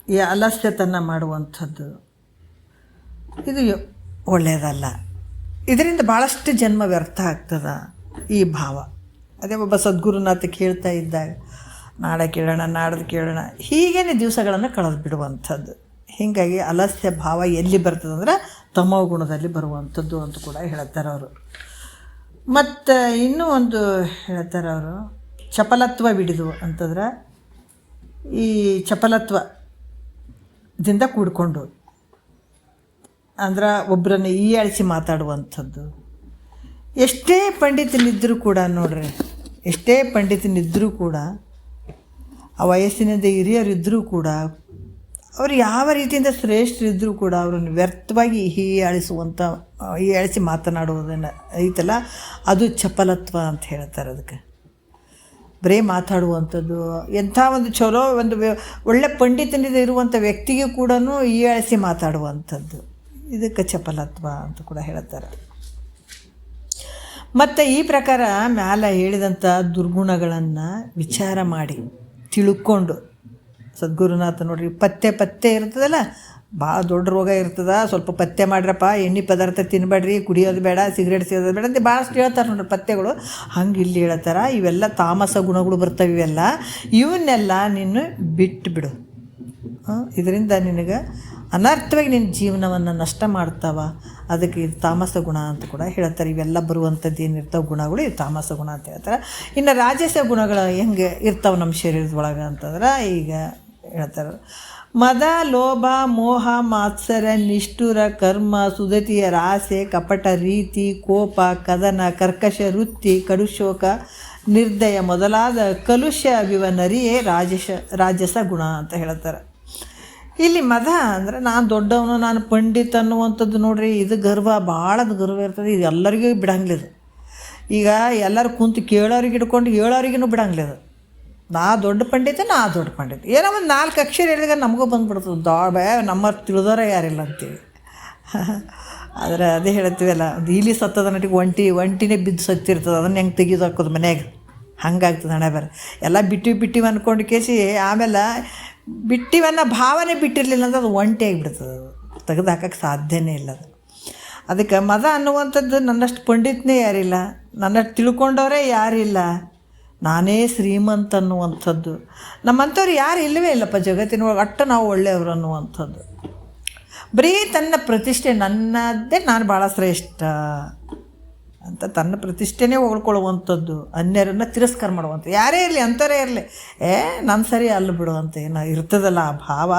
ಈ ಅಲಸ್ಯತನ ಮಾಡುವಂಥದ್ದು ಇದು ಒಳ್ಳೆಯದಲ್ಲ. ಇದರಿಂದ ಭಾಳಷ್ಟು ಜನ್ಮ ವ್ಯರ್ಥ ಆಗ್ತದೆ ಈ ಭಾವ. ಅದೇ ಒಬ್ಬ ಸದ್ಗುರುನಾಥ ಕೇಳ್ತಾ ಇದ್ದಾಗ ನಾಳೆ ಕೇಳೋಣ, ನಾಡ್ದು ಕೇಳೋಣ, ಹೀಗೇ ದಿವಸಗಳನ್ನು ಕಳೆದು ಬಿಡುವಂಥದ್ದು. ಹೀಗಾಗಿ ಅಲಸ್ಯ ಭಾವ ಎಲ್ಲಿ ಬರ್ತದಂದ್ರೆ ತಮೋ ಗುಣದಲ್ಲಿ ಬರುವಂಥದ್ದು ಅಂತ ಕೂಡ ಹೇಳ್ತಾರೆ ಅವರು. ಮತ್ತು ಇನ್ನೂ ಒಂದು ಹೇಳ್ತಾರೆ ಅವರು, ಚಪಲತ್ವ ಬಿಡಿದು ಅಂತಂದ್ರೆ ಈ ಚಪಲತ್ವದಿಂದ ಕೂಡಿಕೊಂಡು ಅಂದ್ರೆ ಒಬ್ಬರನ್ನು ಹೀಯಾಳಿಸಿ ಮಾತಾಡುವಂಥದ್ದು. ಎಷ್ಟೇ ಪಂಡಿತನಿದ್ದರೂ ಕೂಡ ನೋಡ್ರಿ, ಎಷ್ಟೇ ಪಂಡಿತನಿದ್ದರೂ ಕೂಡ, ಆ ವಯಸ್ಸಿನಿಂದ ಹಿರಿಯರಿದ್ದರೂ ಕೂಡ, ಅವರು ಯಾವ ರೀತಿಯಿಂದ ಶ್ರೇಷ್ಠರಿದ್ದರೂ ಕೂಡ ಅವರನ್ನು ವ್ಯರ್ಥವಾಗಿ ಹೀಯಾಳಿಸಿ ಮಾತನಾಡುವುದನ್ನು ಐತಲ್ಲ, ಅದು ಚಪಲತ್ವ ಅಂತ ಹೇಳ್ತಾರೆ. ಅದಕ್ಕೆ ಬರೀ ಮಾತಾಡುವಂಥದ್ದು. ಎಂಥ ಒಂದು ಚಲೋ ಒಂದು ಒಳ್ಳೆ ಪಂಡಿತನಿಂದ ಇರುವಂಥ ವ್ಯಕ್ತಿಗೆ ಕೂಡ ಹೀಯಾಳಿಸಿ ಮಾತಾಡುವಂಥದ್ದು, ಇದಕ್ಕೆ ಚಪಲತ್ವ ಅಂತ ಕೂಡ ಹೇಳ್ತಾರೆ. ಮತ್ತು ಈ ಪ್ರಕಾರ ಮ್ಯಾಲ ಹೇಳಿದಂಥ ದುರ್ಗುಣಗಳನ್ನು ವಿಚಾರ ಮಾಡಿ ತಿಳ್ಕೊಂಡು, ಸದ್ಗುರುನಾಥ ನೋಡ್ರಿ, ಪತ್ತೆ ಇರ್ತದಲ್ಲ, ಭಾಳ ದೊಡ್ಡ ರೋಗ ಇರ್ತದ, ಸ್ವಲ್ಪ ಪತ್ತೆ ಮಾಡ್ರಪ್ಪ, ಎಣ್ಣೆ ಪದಾರ್ಥ ತಿನ್ನಬೇಡ್ರಿ, ಕುಡಿಯೋದು ಬೇಡ, ಸಿಗರೇಟ್ ಸೇದೋದು ಬೇಡ ಅಂತ ಭಾಳಷ್ಟು ಹೇಳ್ತಾರೆ ನೋಡ್ರಿ ಪತ್ತೆಗಳು. ಹಂಗೆ ಇಲ್ಲಿ ಹೇಳ್ತಾರೆ, ಇವೆಲ್ಲ ತಾಮಸ ಗುಣಗಳು ಬರ್ತವೆ, ಇವನ್ನೆಲ್ಲ ನೀನು ಬಿಟ್ಟು ಬಿಡು. ಇದರಿಂದ ನಿನಗೆ ಅನರ್ಥವಾಗಿ ನಿನ್ನ ಜೀವನವನ್ನು ನಷ್ಟ ಮಾಡ್ತಾವ. ಅದಕ್ಕೆ ಇದು ತಾಮಸ ಗುಣ ಅಂತ ಕೂಡ ಹೇಳ್ತಾರೆ. ಇವೆಲ್ಲ ಬರುವಂಥದ್ದು ಏನಿರ್ತಾವೆ ಗುಣಗಳು, ಇದು ತಾಮಸ ಗುಣ ಅಂತ ಹೇಳ್ತಾರೆ. ಇನ್ನು ರಾಜಸ ಗುಣಗಳು ಹೆಂಗೆ ಇರ್ತಾವೆ ನಮ್ಮ ಶರೀರದೊಳಗೆ ಅಂತಂದ್ರೆ ಈಗ ಹೇಳ್ತಾರೆ, ಮದ, ಲೋಭ, ಮೋಹ, ಮಾತ್ಸರ್ಯ, ನಿಷ್ಠುರ, ಕರ್ಮ, ಸುದತಿಯರ ಆಸೆ, ಕಪಟ ರೀತಿ, ಕೋಪ, ಕದನ, ಕರ್ಕಶ ವೃತ್ತಿ, ಕಡುಶೋಕ, ನಿರ್ದಯ ಮೊದಲಾದ ಕಲುಷ ವಿವನರಿಯೇ ರಾಜಸ ಗುಣ ಅಂತ ಹೇಳ್ತಾರೆ. ಇಲ್ಲಿ ಮದ ಅಂದರೆ ನಾನು ದೊಡ್ಡವನು, ನಾನು ಪಂಡಿತ ಅನ್ನುವಂಥದ್ದು ನೋಡ್ರಿ, ಇದು ಗರ್ವ, ಭಾಳದು ಗರ್ವ ಇರ್ತದೆ. ಇದು ಎಲ್ಲರಿಗೂ ಬಿಡಂಗಿಲ್ಲ. ಈಗ ಎಲ್ಲರೂ ಕುಂತು ಕೇಳೋರಿಗೆ ಹಿಡ್ಕೊಂಡು ಹೇಳೋರಿಗೂ ಬಿಡಂಗಿಲ್ಲ. ನಾ ದೊಡ್ಡ ಪಂಡಿತ, ಏನೋ ಒಂದು 4 ಅಕ್ಷರ ಹೇಳಿದಾಗ ನಮಗೂ ಬಂದುಬಿಡ್ತದೆ, ದೊಡ್ಡ ನಮ್ಮ ತಿಳಿದೋರ ಯಾರಿಲ್ಲ ಅಂತೀವಿ. ಆದರೆ ಅದೇ ಹೇಳ್ತೀವಲ್ಲ, ಒಂದು ಇಲಿ ಸತ್ತದ ನಟಿಗೆ ಒಂಟಿನೇ ಬಿದ್ದು ಸತ್ತಿರ್ತದೆ, ಅದನ್ನು ಹೆಂಗೆ ತೆಗೆದು ಹಾಕೋದು ಮನ್ಯಾಗ, ಹಂಗಾಗ್ತದೆ ಹಣೆ ಬೇರೆ. ಎಲ್ಲ ಬಿಟ್ಟಿವಿ ಅಂದ್ಕೊಂಡು ಕೇಸಿ ಆಮೇಲೆ ಬಿಟ್ಟಿವನ್ನ ಭಾವನೆ ಬಿಟ್ಟಿರಲಿಲ್ಲ ಅಂದ್ರೆ ಅದು ಒಂಟಿ ಆಗಿಬಿಡ್ತದೆ, ಅದು ತೆಗೆದು ಹಾಕೋಕ್ಕೆ ಸಾಧ್ಯನೇ ಇಲ್ಲ ಅದು. ಅದಕ್ಕೆ ಮದ ಅನ್ನುವಂಥದ್ದು ನನ್ನಷ್ಟು ಪಂಡಿತನೇ ಯಾರಿಲ್ಲ, ನನ್ನಷ್ಟು ತಿಳ್ಕೊಂಡವರೇ ಯಾರಿಲ್ಲ. ನಾನೇ ಶ್ರೀಮಂತ ಅನ್ನುವಂಥದ್ದು. ನಮ್ಮಂಥವ್ರು ಯಾರು ಇಲ್ಲವೇ ಇಲ್ಲಪ್ಪ ಜಗತ್ತಿನೊಳಗೆ, ಅಟ್ಟು ನಾವು ಒಳ್ಳೆಯವರು ಅನ್ನುವಂಥದ್ದು. ಬರೀ ತನ್ನ ಪ್ರತಿಷ್ಠೆ, ನನ್ನದೇ ನಾನು ಭಾಳ ಶ್ರೇಷ್ಠ ಅಂತ ತನ್ನ ಪ್ರತಿಷ್ಠೆನೇ ಹೊಗಳ್ಕೊಳ್ಳುವಂಥದ್ದು, ಅನ್ಯರನ್ನು ತಿರಸ್ಕಾರ ಮಾಡುವಂಥ ಯಾರೇ ಇರಲಿ, ಅಂಥವರೇ ಇರಲಿ, ನಾನು ಸರಿ ಅಲ್ಲ ಬಿಡು ಅಂತ ಏನೋ ಇರ್ತದಲ್ಲ ಆ ಭಾವ,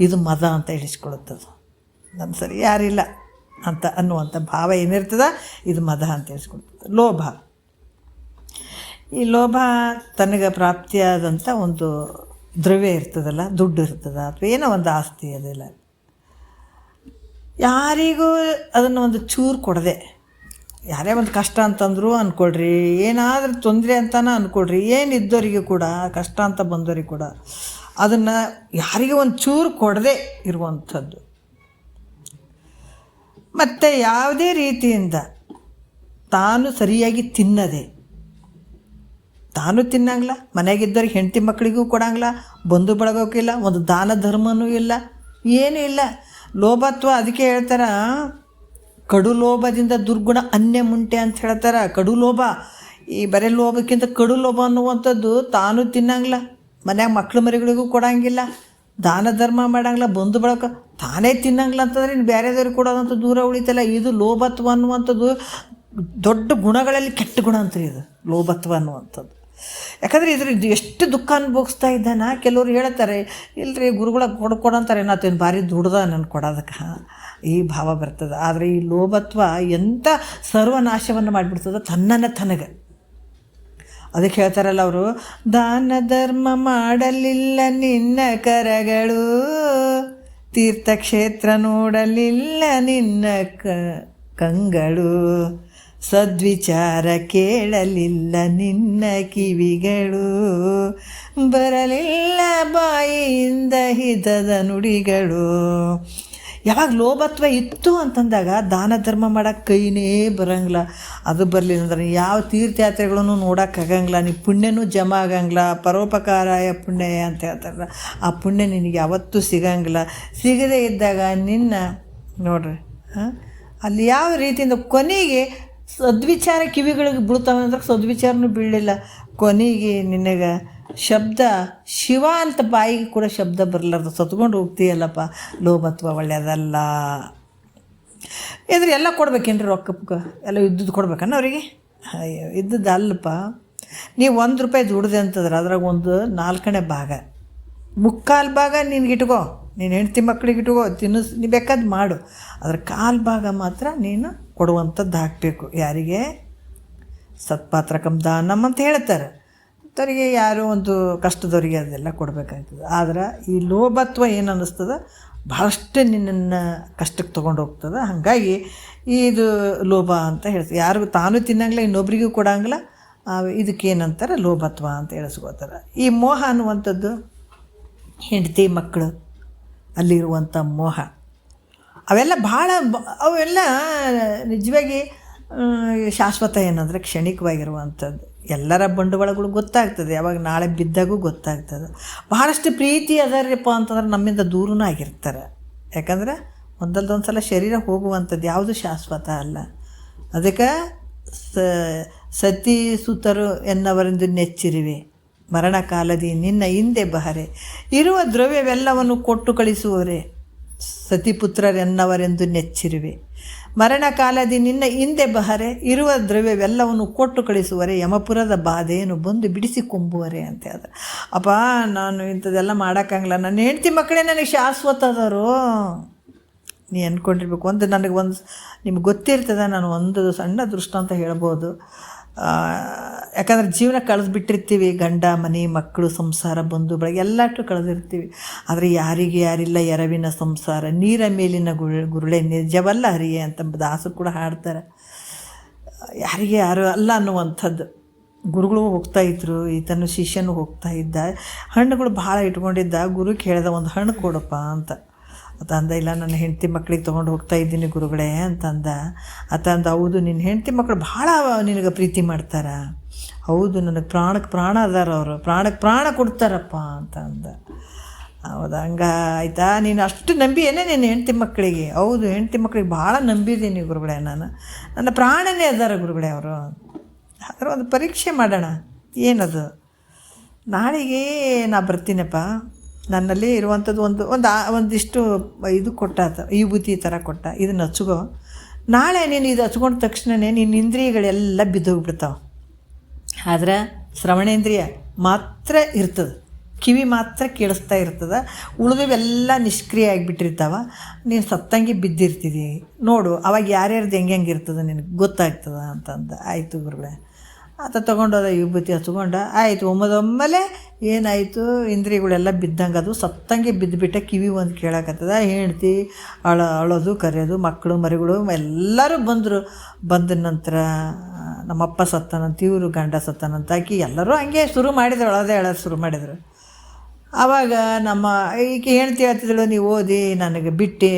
ಇದು ಮದ ಅಂತ ಹೇಳಿಸ್ಕೊಳ್ಳುತ್ತದೆ. ನನ್ನ ಸರಿ ಯಾರಿಲ್ಲ ಅಂತ ಅನ್ನುವಂಥ ಭಾವ ಏನಿರ್ತದ, ಇದು ಮದ ಅಂತ ಹೇಳಿಸ್ಕೊಳ್ತದೆ. ಲೋಭ, ಈ ಲೋಭ ತನಗೆ ಪ್ರಾಪ್ತಿಯಾದಂಥ ಒಂದು ದ್ರವ್ಯ ಇರ್ತದಲ್ಲ, ದುಡ್ಡು ಇರ್ತದ ಅಥವಾ ಏನೋ ಒಂದು ಆಸ್ತಿ, ಅದೆಲ್ಲ ಯಾರಿಗೂ ಅದನ್ನು ಒಂದು ಚೂರು ಕೊಡದೆ, ಯಾರೇ ಒಂದು ಕಷ್ಟ ಅಂತಂದ್ರು ಅಂದ್ಕೊಳ್ರಿ, ಏನಾದರೂ ತೊಂದರೆ ಅಂತಾನೆ ಅಂದ್ಕೊಳ್ರಿ, ಏನಿದ್ದವರಿಗೆ ಕೂಡ, ಕಷ್ಟ ಅಂತ ಬಂದವರಿಗೆ ಕೂಡ ಅದನ್ನು ಯಾರಿಗೆ ಒಂದು ಚೂರು ಕೊಡದೆ ಇರುವಂಥದ್ದು. ಮತ್ತು ಯಾವುದೇ ರೀತಿಯಿಂದ ತಾನು ಸರಿಯಾಗಿ ತಿನ್ನದೆ, ತಾನು ತಿನ್ನಂಗಿಲ್ಲ, ಮನೆಗಿದ್ದವ್ರಿಗೆ ಹೆಂಡತಿ ಮಕ್ಕಳಿಗೂ ಕೊಡಂಗಿಲ್ಲ, ಬಂಧು ಬಳಗೋಕ್ಕಿಲ್ಲ, ಒಂದು ದಾನ ಧರ್ಮನೂ ಇಲ್ಲ, ಏನೂ ಇಲ್ಲ. ಲೋಭತ್ವ ಅದಕ್ಕೆ ಹೇಳ್ತಾರೆ, ಕಡು ಲೋಭದಿಂದ ದುರ್ಗುಣ ಅನ್ಯ ಮುಂಟೆ ಅಂತ ಹೇಳ್ತಾರೆ. ಕಡು ಲೋಭ, ಈ ಬರೀ ಲೋಭಕ್ಕಿಂತ ಕಡು ಲೋಭ ಅನ್ನುವಂಥದ್ದು, ತಾನು ತಿನ್ನಂಗಿಲ್ಲ, ಮನ್ಯಾಗ ಮಕ್ಳು ಮರಿಗಳಿಗೂ ಕೊಡಂಗಿಲ್ಲ, ದಾನ ಧರ್ಮ ಮಾಡಂಗಿಲ್ಲ, ಬಂಧು ಬಳಕ ತಾನೇ ತಿನ್ನಂಗಿಲ್ಲ ಅಂತಂದರೆ ಇನ್ನು ಬೇರೆದವ್ರಿಗೆ ಕೊಡೋದಂಥ ದೂರ ಉಳಿತಲ್ಲ. ಇದು ಲೋಭತ್ವ ಅನ್ನುವಂಥದ್ದು ದೊಡ್ಡ ಗುಣಗಳಲ್ಲಿ ಕೆಟ್ಟ ಗುಣ ಅಂತಾರೆ ಇದು ಲೋಭತ್ವ ಅನ್ನುವಂಥದ್ದು. ಯಾಕಂದರೆ ಇದ್ರ ಎಷ್ಟು ದುಃಖ ಅನುಭವಿಸ್ತಾ ಇದ್ದಾನ. ಕೆಲವ್ರು ಹೇಳ್ತಾರೆ, ಇಲ್ಲರಿ ಗುರುಗಳ ಕೊಡಂತಾರೆ, ಏನಾತೇನು ಭಾರಿ ದುಡ್ದ ನನ್ನ ಕೊಡೋದಕ್ಕೆ, ಈ ಭಾವ ಬರ್ತದೆ. ಆದರೆ ಈ ಲೋಭತ್ವ ಎಂಥ ಸರ್ವನಾಶವನ್ನು ಮಾಡಿಬಿಡ್ತದೆ ತನ್ನನ್ನು ತನಗೆ. ಅದಕ್ಕೆ ಹೇಳ್ತಾರಲ್ಲ ಅವರು, ದಾನ ಧರ್ಮ ಮಾಡಲಿಲ್ಲ ನಿನ್ನ ಕರಗಳು, ತೀರ್ಥಕ್ಷೇತ್ರ ನೋಡಲಿಲ್ಲ ನಿನ್ನ ಕಂಗಳು, ಸದ್ವಿಚಾರ ಕೇಳಲಿಲ್ಲ ನಿನ್ನ ಕಿವಿಗಳು, ಬರಲಿಲ್ಲ ಬಾಯಿಯಿಂದ ಹಿತದ ನುಡಿಗಳು. ಯಾವಾಗ ಲೋಭತ್ವ ಇತ್ತು ಅಂತಂದಾಗ ದಾನ ಧರ್ಮ ಮಾಡೋಕ್ಕೆ ಕೈನೇ ಬರೋಂಗಿಲ್ಲ. ಅದು ಬರಲಿಲ್ಲ ಅಂದ್ರೆ ಯಾವ ತೀರ್ಥಯಾತ್ರೆಗಳನ್ನು ನೋಡೋಕ್ಕಾಗಂಗಿಲ್ಲ, ನೀ ಪುಣ್ಯನೂ ಜಮಾ ಆಗಂಗಿಲ್ಲ. ಪರೋಪಕಾರಾಯ ಪುಣ್ಯ ಅಂತ ಹೇಳ್ತಾರಲ್ಲ, ಆ ಪುಣ್ಯ ನಿನಗೆ ಯಾವತ್ತೂ ಸಿಗಂಗಿಲ್ಲ. ಸಿಗದೇ ಇದ್ದಾಗ ನಿನ್ನ ನೋಡ್ರಿ ಅಲ್ಲಿ ಯಾವ ರೀತಿಯಿಂದ ಕೊನೆಗೆ ಸದ್ವಿಚಾರ ಕಿವಿಗಳಿಗೆ ಬೀಳ್ತಾವೆ ಅಂದ್ರೆ ಸದ್ವಿಚಾರನೂ ಬೀಳಲಿಲ್ಲ. ಕೊನೆಗೆ ನಿನಗೆ ಶಬ್ದ ಶಿವ ಅಂತ ಬಾಯಿಗೆ ಕೂಡ ಶಬ್ದ ಬರಲಾರ್ದು ಸತ್ಕೊಂಡು ಹೋಗ್ತೀಯಲ್ಲಪ್ಪ. ಲೋಭತ್ವ ಒಳ್ಳೆಯದಲ್ಲ. ಇದ್ರೆ ಎಲ್ಲ ಕೊಡ್ಬೇಕೇನ್ರಿ, ರೊಕ್ಕ ಎಲ್ಲ ಇದ್ದದ್ದು ಕೊಡ್ಬೇಕನ್ನ ಅವರಿಗೆ? ಇದ್ದದ್ದು ಅಲ್ಲಪ್ಪ. ನೀವು ₹1 ದುಡ್ದೆ ಅಂತಂದ್ರೆ ಅದ್ರಾಗ ಒಂದು 4ನೇ ಭಾಗ, 3/4 ಭಾಗ ನಿನಗಿಟ್ಕೋ, ನೀನು ಹೆಂಡ್ತಿ ಮಕ್ಕಳಿಗೆ ಇಟ್ಕೋ, ತಿನ್ನಿಸ್, ನೀ ಬೇಕಾದ್ದು ಮಾಡು. ಅದ್ರ 1/4 ಭಾಗ ಮಾತ್ರ ನೀನು ಕೊಡುವಂಥದ್ದು ಹಾಕಬೇಕು. ಯಾರಿಗೆ? ಸತ್ಪಾತ್ರಕಂ ದಾನಮ್ ಅಂತ ಹೇಳ್ತಾರೆ. ಅಂಥವ್ರಿಗೆ ಯಾರೋ ಒಂದು ಕಷ್ಟದವರಿಗೆ ಅದೆಲ್ಲ ಕೊಡಬೇಕಾಗ್ತದೆ. ಆದ್ರೆ ಈ ಲೋಭತ್ವ ಏನು ಅನ್ನಿಸ್ತದೆ, ಭಾಳಷ್ಟು ನಿನ್ನನ್ನು ಕಷ್ಟಕ್ಕೆ ತೊಗೊಂಡು ಹೋಗ್ತದೆ. ಹಾಗಾಗಿ ಇದು ಲೋಭ ಅಂತ ಹೇಳ್ತೀವಿ. ಯಾರಿಗೂ ತಾನು ತಿನ್ನಂಗಿಲ್ಲ, ಇನ್ನೊಬ್ರಿಗೂ ಕೊಡಂಗಿಲ್ಲ. ಇದಕ್ಕೇನಂತಾರೆ? ಲೋಭತ್ವ ಅಂತ ಹೇಳಿಸ್ಕೋತಾರೆ. ಈ ಮೋಹ ಅನ್ನುವಂಥದ್ದು ಹೆಂಡತಿ ಮಕ್ಕಳು ಅಲ್ಲಿರುವಂಥ ಮೋಹ, ಅವೆಲ್ಲ ಅವೆಲ್ಲ ನಿಜವಾಗಿ ಶಾಶ್ವತ ಏನಂದರೆ ಕ್ಷಣಿಕವಾಗಿರುವಂಥದ್ದು. ಎಲ್ಲರ ಬಂಡವಾಳಗಳು ಗೊತ್ತಾಗ್ತದೆ, ಯಾವಾಗ ನಾಳೆ ಬಿದ್ದಾಗೂ ಗೊತ್ತಾಗ್ತದೆ. ಬಹಳಷ್ಟು ಪ್ರೀತಿ ಅದಾರಪ್ಪ ಅಂತಂದ್ರೆ ನಮ್ಮಿಂದ ದೂರನೂ ಆಗಿರ್ತಾರೆ. ಯಾಕಂದ್ರೆ ಒಂದಲ್ದೊಂದು ಸಲ ಶರೀರ ಹೋಗುವಂಥದ್ದು ಯಾವುದು ಶಾಶ್ವತ ಅಲ್ಲ. ಅದಕ್ಕೆ ಸತಿ ಸುತರು ಎನ್ನವರೆಂದು ನೆಚ್ಚಿರುವೆ, ಮರಣ ಕಾಲದಿ ನಿನ್ನ ಹಿಂದೆ ಬಹರೆ, ಇರುವ ದ್ರವ್ಯವೆಲ್ಲವನ್ನು ಕೊಟ್ಟು ಕಳಿಸುವರೆ, ಸತಿಪುತ್ರರೆನ್ನವರೆಂದು ನೆಚ್ಚಿರುವೆ, ಮರಣ ಕಾಲದಿ ನಿನ್ನ ಹಿಂದೆ ಬಹರೆ, ಇರುವ ದ್ರವ್ಯವೆಲ್ಲವನ್ನು ಕೊಟ್ಟು ಕಳಿಸುವರೆ, ಯಮಪುರದ ಬಾಧೆಯನ್ನು ಬಂದು ಬಿಡಿಸಿಕೊಂಬುವರೆ ಅಂತ ಹೇಳಿದ್ರೆ. ಅಪ್ಪ, ನಾನು ಇಂಥದ್ದೆಲ್ಲ ಮಾಡೋಕ್ಕಾಗಲ್ಲ, ನನ್ನ ಹೆಂಡತಿ ಮಕ್ಕಳೇ ನನಗೆ ಶಾಶ್ವತ ಅದಾರು. ನೀ ಅಂದ್ಕೊಂಡಿರ್ಬೇಕು. ನಿಮ್ಗೆ ಗೊತ್ತಿರ್ತದೆ. ನಾನು ಒಂದು ಸಣ್ಣ ದೃಷ್ಟಾಂತ ಹೇಳ್ಬೋದು. ಯಾಕಂದ್ರೆ ಜೀವನ ಕಳೆದ್ಬಿಟ್ಟಿರ್ತೀವಿ, ಗಂಡ ಮನೆ ಮಕ್ಕಳು ಸಂಸಾರ ಬಂಧು ಬಳಗ ಎಲ್ಲಟ್ಟು ಕಳೆದಿರ್ತೀವಿ. ಆದರೆ ಯಾರಿಗೆ ಯಾರಿಲ್ಲ ಎರವಿನ ಸಂಸಾರ, ನೀರ ಮೇಲಿನ ಗುರುಳೆ ನಿಜವಲ್ಲ ಹರಿಯೇ ಅಂತ ದಾಸರು ಕೂಡ ಹಾಡ್ತಾರೆ. ಯಾರಿಗೆ ಯಾರು ಅಲ್ಲ ಅನ್ನುವಂಥದ್ದು. ಗುರುಗಳು ಹೋಗ್ತಾಯಿದ್ರು, ಈತನು ಶಿಷ್ಯನು ಹೋಗ್ತಾ ಇದ್ದ, ಹಣ್ಣುಗಳು ಭಾಳ ಇಟ್ಕೊಂಡಿದ್ದ. ಗುರು ಕೇಳಿದ, ಒಂದು ಹಣ್ಣು ಕೊಡಪ್ಪ ಅಂತ. ಅಂದ, ಇಲ್ಲ ನನ್ನ ಹೆಂಡತಿ ಮಕ್ಕಳಿಗೆ ತೊಗೊಂಡು ಹೋಗ್ತಾ ಇದ್ದೀನಿ ಗುರುಗಳೇ ಅಂತಂದ. ಅಂದ, ಹೌದು ನಿನ್ನ ಹೆಂಡತಿ ಮಕ್ಕಳು ಭಾಳ ನಿನಗೆ ಪ್ರೀತಿ ಮಾಡ್ತಾರೆ, ಹೌದು ನನಗೆ ಪ್ರಾಣಕ್ಕೆ ಪ್ರಾಣ ಅದಾರ, ಅವರು ಪ್ರಾಣಕ್ಕೆ ಪ್ರಾಣ ಕೊಡ್ತಾರಪ್ಪ ಅಂತ ಅಂದ. ಹೌದಾ, ಆಯಿತಾ, ನೀನು ಅಷ್ಟು ನಂಬಿ ಏನೇ ನಿನ್ನ ಹೆಂಡತಿ ಮಕ್ಕಳಿಗೆ? ಹೌದು, ಹೆಂಡತಿ ಮಕ್ಕಳಿಗೆ ಭಾಳ ನಂಬಿದ್ದೀನಿ ಗುರುಗಳೇ, ನಾನು ನನ್ನ ಪ್ರಾಣನೇ ಅದಾರ ಗುರುಗಳೇ ಅವರು. ಆದರೆ ಒಂದು ಪರೀಕ್ಷೆ ಮಾಡೋಣ, ಏನದು, ನಾಳೆಗೆ ನಾ ಬರ್ತೀನಪ್ಪ, ನನ್ನಲ್ಲಿ ಇರುವಂಥದ್ದು ಒಂದಿಷ್ಟು ಇದು ಕೊಟ್ಟಾತ, ವಿಭೂತಿ ಥರ ಕೊಟ್ಟ, ಇದನ್ನು ಹಚ್ಕೋ, ನಾಳೆ ನೀನು ಇದು ಹಚ್ಕೊಂಡ ತಕ್ಷಣವೇ ನಿನ್ನ ಇಂದ್ರಿಯಗಳೆಲ್ಲ ಬಿದ್ದೋಗ್ಬಿಡ್ತಾವೆ. ಆದ್ರೆ ಶ್ರವಣೇಂದ್ರಿಯ ಮಾತ್ರ ಇರ್ತದೆ, ಕಿವಿ ಮಾತ್ರ ಕೇಳಿಸ್ತಾ ಇರ್ತದೆ, ಉಳಿದವೆಲ್ಲ ನಿಷ್ಕ್ರಿಯ ಆಗಿಬಿಟ್ಟಿರ್ತಾವೆ. ನೀನು ಸತ್ತಂಗೆ ಬಿದ್ದಿರ್ತೀವಿ ನೋಡು, ಅವಾಗ ಯಾರ್ಯಾರ್ದು ಹೆಂಗೆ ಇರ್ತದೆ ನಿನಗೆ ಗೊತ್ತಾಗ್ತದೆ ಅಂತಂದು. ಆಯಿತು ಗುರುಗಳೇ ಆತ ತೊಗೊಂಡೋದ ವಿಭೂತಿ ಹಚ್ಕೊಂಡ, ಆಯಿತು. ಒಮ್ಮೆಲೆ ಏನಾಯಿತು, ಇಂದ್ರಿಯಗಳೆಲ್ಲ ಬಿದ್ದಂಗೆ ಅದು ಸತ್ತಂಗೆ ಬಿದ್ದುಬಿಟ್ಟ. ಕಿವಿ ಒಂದು ಕೇಳಕತ್ತದ, ಹೆಂಡ್ತಿ ಅಳೋದು ಕರೆಯೋದು, ಮಕ್ಕಳು ಮರಿಗಳು ಎಲ್ಲರೂ ಬಂದರು. ಬಂದ ನಂತರ ನಮ್ಮಪ್ಪ ಸತ್ತನಂತ, ಇವರು ಗಂಡ ಸತ್ತನಂತ ಆಕಿ ಎಲ್ಲರೂ ಹಂಗೆ ಶುರು ಮಾಡಿದ್ರು, ಅಳೋದು ಶುರು ಮಾಡಿದರು. ಆವಾಗ ನಮ್ಮ ಈಕೆ ಹೆಂಡ್ತಿ ಹೇಳ್ತಿದ್ದಳು, ನೀವು ಓದಿ ನನಗೆ ಬಿಟ್ಟು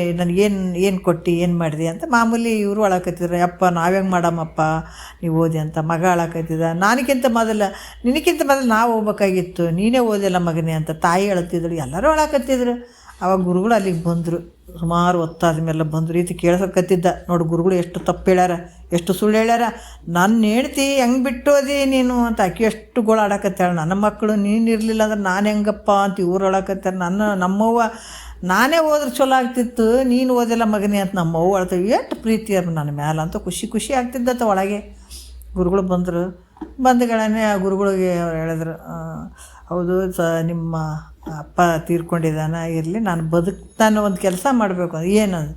ಏನು ಕೊಟ್ಟು ಏನು ಮಾಡಿದೆ ಅಂತ. ಮಾಮೂಲಿ ಇವರು ಅಳಕತ್ತಿದ್ರು, ಅಪ್ಪ ನಾವ್ಹೆಂಗೆ ಮಾಡಮ್ಮಪ್ಪ ನೀವು ಓದಿ ಅಂತ. ಮಗ ಅಳಕತ್ತಿದ್ದ, ನಿನಕ್ಕಿಂತ ಮೊದಲು ನಾವು ಹೋಗ್ಬೇಕಾಗಿತ್ತು, ನೀನೇ ಓದಿಲ್ಲ ಮಗನೇ ಅಂತ ತಾಯಿ ಅಳತಿದ್ದಳು, ಎಲ್ಲರೂ ಅಳಕತ್ತಿದ್ರು. ಆವಾಗ ಗುರುಗಳು ಅಲ್ಲಿಗೆ ಬಂದರು, ಸುಮಾರು ಹೊತ್ತಾದ ಮೇಲೆ ಬಂದರು. ರೀತಿ ಕೇಳ್ಸಕತ್ತಿದ್ದ, ನೋಡು ಗುರುಗಳು ಎಷ್ಟು ತಪ್ಪು ಹೇಳ್ಯಾರ, ಎಷ್ಟು ಸುಳ್ಳು ಹೇಳ್ಯಾರ, ನನ್ನ ಹೆಂಡ್ತಿ ಹೆಂಗೆ ಬಿಟ್ಟು ಓದಿ ನೀನು ಅಂತ. ಆಕೆ ಎಷ್ಟು ಗೋಳಾಡಕತ್ತಾಳ, ನನ್ನ ಮಕ್ಕಳು ನೀನು ಇರಲಿಲ್ಲ ಅಂದ್ರೆ ನಾನು ಹೆಂಗಪ್ಪ ಅಂತ ಇವ್ರು ಅಳಕತ್ತಾರ. ನಮ್ಮವ್ವ ನಾನೇ ಹೋದ್ರೆ ಚಲೋ ಆಗ್ತಿತ್ತು, ನೀನು ಓದಿಲ್ಲ ಮಗನೇ ಅಂತ ನಮ್ಮವ್ವ ಅಳ್ತೇವೆ. ಎಷ್ಟು ಪ್ರೀತಿ ಅದು ನನ್ನ ಮ್ಯಾಲ ಅಂತ ಖುಷಿ ಆಗ್ತಿದ್ದತ್ತ ಒಳಗೆ. ಗುರುಗಳು ಬಂದರು. ಬಂದುಗಳನ್ನೇ ಆ ಗುರುಗಳಿಗೆ ಅವ್ರು ಹೇಳಿದ್ರು, ಹೌದು ನಿಮ್ಮ ಅಪ್ಪ ತೀರ್ಕೊಂಡಿದ್ದಾನ, ಇರಲಿ, ನಾನು ಒಂದು ಕೆಲಸ ಮಾಡಬೇಕು. ಏನದು,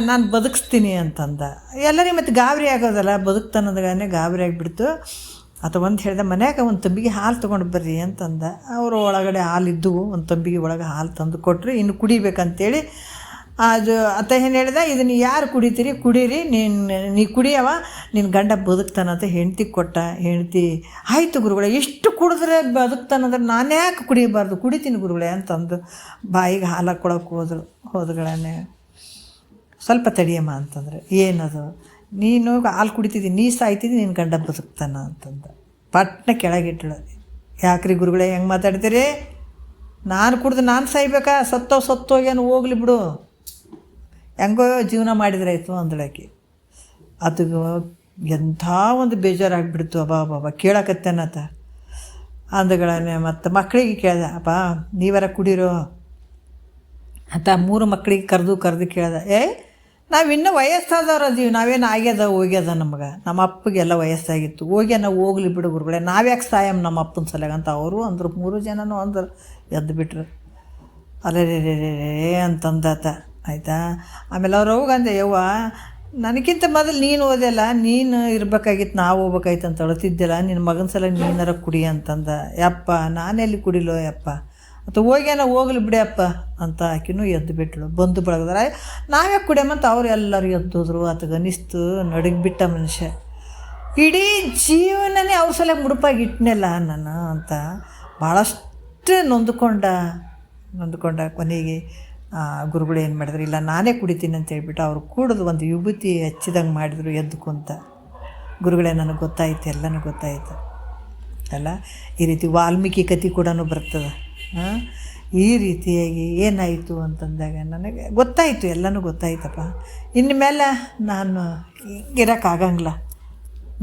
ನಾನು ಬದುಕಿಸ್ತೀನಿ ಅಂತಂದ. ಎಲ್ಲರಿಗೆ ಮತ್ತು ಗಾಬರಿ ಆಗೋದಲ್ಲ, ಬದುಕ್ತಾನಂದಗಾನೆ ಗಾಬರಿ ಆಗಿಬಿಡ್ತು. ಅಥವಾ ಒಂದು ಹೇಳಿದೆ, ಮನ್ಯಾಗ ಒಂದು ತಂಬಿಗೆ ಹಾಲು ತೊಗೊಂಡು ಬರ್ರಿ ಅಂತಂದ. ಅವರು ಒಳಗಡೆ ಹಾಲಿದ್ದವು, ಒಂದು ತಂಬಿಗೆ ಒಳಗೆ ಹಾಲು ತಂದು ಕೊಟ್ಟರು. ಇನ್ನು ಕುಡಿಬೇಕಂತೇಳಿ ಅದು ಅತ್ತ ಏನು ಹೇಳಿದ, ಇದನ್ನು ಯಾರು ಕುಡಿತೀರಿ, ಕುಡೀರಿ, ನೀ ಕುಡಿಯವ, ನಿನ್ನ ಗಂಡ ಬದುಕ್ತಾನಂತ ಹೆಂಡ್ತಿಗೆ ಕೊಟ್ಟ. ಹೆಂಡ್ತಿ ಆಯಿತು ಗುರುಗಳೇ, ಎಷ್ಟು ಕುಡಿದ್ರೆ ಬದುಕ್ತಾನಂದ್ರೆ ನಾನು ಯಾಕೆ ಕುಡಿಯಬಾರ್ದು, ಕುಡಿತೀನಿ ಗುರುಗಳೇ ಅಂತಂದು ಬಾಯಿಗೆ ಹಾಲು ಹಾಕ್ಕೊಳಕ್ಕೆ ಹೋದಗಳನ್ನೇ ಸ್ವಲ್ಪ ತಡಿಯಮ್ಮ ಅಂತಂದ್ರೆ, ಏನದು, ನೀನು ಹಾಲು ಕುಡಿತಿದ್ದೀನಿ, ನೀ ಸಾಯ್ತಿದ್ದೀನಿ, ನಿನ್ನ ಗಂಡ ಬದುಕ್ತಾನ ಅಂತಂದು ಪಟ್ನ ಕೆಳಗಿಟ್ಟಳು. ಯಾಕ್ರಿ ಗುರುಗಳೇ ಹೆಂಗೆ ಮಾತಾಡ್ತೀರಿ, ನಾನು ಕುಡ್ದು ನಾನು ಸಾಯ್ಬೇಕಾ, ಸತ್ತೋಗ್ಯಾನು ಹೋಗ್ಲಿ ಬಿಡು, ಹೆಂಗೋ ಜೀವನ ಮಾಡಿದ್ರಾಯ್ತು ಅಂದಳಾಕಿ. ಅದು ಎಂಥ ಒಂದು ಬೇಜಾರಾಗಿಬಿಡ್ತು. ಅಬ್ಬಾ ಕೇಳಕತ್ತೇನತ್ತ ಅಂದಗಳನ್ನೇ. ಮತ್ತು ಮಕ್ಕಳಿಗೆ ಕೇಳ್ದೆ, ಅಪ್ಪ ನೀವರ ಕುಡೀರೋ ಅಂತ 3 ಮಕ್ಕಳಿಗೆ ಕರೆದು ಕೇಳ್ದೆ. ನಾವಿನ್ನೂ ವಯಸ್ಸಾದವ್ರು ಅದೀವಿ, ನಾವೇನು ಹೋಗ್ಯದ ನಮಗೆ, ನಮ್ಮ ಅಪ್ಪಗೆಲ್ಲ ವಯಸ್ಸಾಗಿತ್ತು, ನಾವು ಹೋಗ್ಲಿ ಬಿಡು ಗುರುಗಳೇ, ನಾವ್ಯಾಕೆ ಸಾಯಮ್ ನಮ್ಮ ಅಪ್ಪನ ಸಲಗಂತ ಅವರು ಅಂದರು. 3 ಜನನೂ ಅಂದರು. ಎದ್ದು ಬಿಟ್ರು. ಅಲ್ಲೇ ಅಂತಂದಾತ. ಆಯಿತಾ. ಆಮೇಲೆ ಅವ್ರು ಹೋಗಂದೆ, ಯವ್ವ ನನಗಿಂತ ಮೊದಲು ನೀನು ಓದಲ್ಲ, ನೀನು ಇರ್ಬೇಕಾಗಿತ್ತು, ನಾವು ಹೋಗ್ಬೇಕಾಯ್ತು ಅಂತ ಅಳ್ತಿದ್ದಿಲ್ಲ, ನಿನ್ನ ಮಗನ ಸಲ ನೀನಾರ ಕುಡಿ ಅಂತಂದ. ಯಪ್ಪ ನಾನೆಲ್ಲಿ ಕುಡಿಲೋ ಯಪ್ಪ ಮತ್ತು ಹೋಗ್ಲಿ ಬಿಡಿ ಅಪ್ಪ ಅಂತ ಆಕಿನೂ ಎದ್ದು ಬಿಟ್ಟಳು. ಬಂದು ಬಳಗದಾರ, ನಾವ್ಯಾಕೆ ಕುಡಿಯಮ್ಮಂತ ಅವ್ರು ಎಲ್ಲರೂ ಎದ್ದೋದ್ರು. ಆತಗನಿಸ್ತು, ನಡಗಿಬಿಟ್ಟ ಮನುಷ್ಯ. ಇಡೀ ಜೀವನನೇ ಅವ್ರ ಸಲ ಮುಡುಪಾಗಿ ಇಟ್ಟನೆಲ್ಲ ನಾನು ಅಂತ ಭಾಳಷ್ಟು ನೊಂದ್ಕೊಂಡ. ಕೊನೆಗೆ ಗುರುಗಳು ಏನು ಮಾಡಿದ್ರು, ಇಲ್ಲ ನಾನೇ ಕುಡಿತೀನಿ ಅಂತ ಹೇಳ್ಬಿಟ್ಟು ಅವ್ರು ಕೂಡೋದು ಒಂದು ವಿಭೂತಿ ಹಚ್ಚಿದಂಗೆ ಮಾಡಿದ್ರು ಎದ್ದು ಕುಂತ. ಗುರುಗಳೇ ನನಗೆ ಗೊತ್ತಾಯ್ತು, ಎಲ್ಲನೂ ಗೊತ್ತಾಯ್ತು ಅಲ್ಲ. ಈ ರೀತಿ ವಾಲ್ಮೀಕಿ ಕತೆ ಕೂಡ ಬರ್ತದೆ. ಈ ರೀತಿಯಾಗಿ ಏನಾಯಿತು ಅಂತಂದಾಗ ನನಗೆ ಗೊತ್ತಾಯಿತು, ಎಲ್ಲನೂ ಗೊತ್ತಾಯ್ತಪ್ಪ. ಇನ್ಮೇಲೆ ನಾನು ಇರೋಕ್ಕಾಗಂಗಿಲ್ಲ,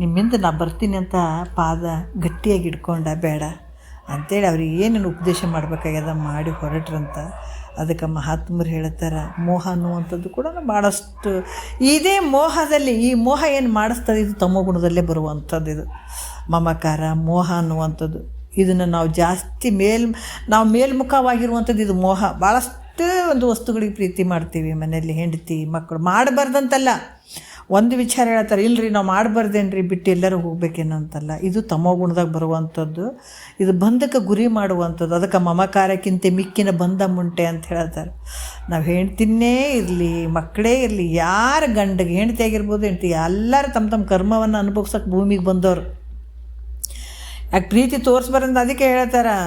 ನಿಮ್ಮಿಂದ ನಾ ಬರ್ತೀನಿ ಅಂತ ಪಾದ ಗಟ್ಟಿಯಾಗಿ ಇಟ್ಕೊಂಡ ಬೇಡ ಅಂಥೇಳಿ ಅವ್ರಿಗೆ ಏನೇನು ಉಪದೇಶ ಮಾಡಬೇಕಾಗ್ಯದ ಮಾಡಿ ಹೊರಟ್ರಂತ. ಅದಕ್ಕೆ ಮಹಾತ್ಮರು ಹೇಳ್ತಾರೆ, ಮೋಹ ಅನ್ನುವಂಥದ್ದು ಕೂಡ ಭಾಳಷ್ಟು ಇದೇ ಮೋಹದಲ್ಲಿ. ಈ ಮೋಹ ಏನು ಮಾಡಿಸ್ತದೆ, ಇದು ತಮೋಗುಣದಲ್ಲೇ ಬರುವಂಥದ್ದು. ಇದು ಮಮಕಾರ ಮೋಹ ಅನ್ನುವಂಥದ್ದು, ಇದನ್ನು ನಾವು ಜಾಸ್ತಿ ಮೇಲ್ಮುಖವಾಗಿರುವಂಥದ್ದು ಇದು ಮೋಹ. ಭಾಳಷ್ಟು ಒಂದು ವಸ್ತುಗಳಿಗೆ ಪ್ರೀತಿ ಮಾಡ್ತೀವಿ, ಮನೆಯಲ್ಲಿ ಹೆಂಡತಿ ಮಕ್ಕಳು. ಮಾಡಬಾರ್ದಂತಲ್ಲ, ಒಂದು ವಿಚಾರ ಹೇಳ್ತಾರೆ, ಇಲ್ಲರಿ ನಾವು ಮಾಡಬಾರ್ದೇನ್ರಿ ಬಿಟ್ಟು ಎಲ್ಲರೂ ಹೋಗ್ಬೇಕೇನೋ ಅಂತಲ್ಲ. ಇದು ತಮೋಗುಣದಾಗ ಬರುವಂಥದ್ದು, ಇದು ಬಂಧಕ್ಕೆ ಗುರಿ ಮಾಡುವಂಥದ್ದು. ಅದಕ್ಕೆ ಮಮಕಾರಕ್ಕಿಂತ ಮಿಕ್ಕಿನ ಬಂಧ ಮುಂಟೆ ಅಂತ ಹೇಳ್ತಾರೆ. ನಾವು ಹೆಂಡ್ತಿನೇ ಇರಲಿ, ಮಕ್ಕಳೇ ಇರಲಿ, ಯಾರು ಗಂಡಗೆ ಹೆಂಡ್ತಿ ಆಗಿರ್ಬೋದು, ಹೆಂಡ್ತಿ ಎಲ್ಲರೂ ತಮ್ಮ ಕರ್ಮವನ್ನು ಅನುಭವಿಸೋಕೆ ಭೂಮಿಗೆ ಬಂದವರು. ಯಾಕೆ ಪ್ರೀತಿ ತೋರಿಸ್ಬಾರಂದು ಅದಕ್ಕೆ ಹೇಳ್ತಾರೆ,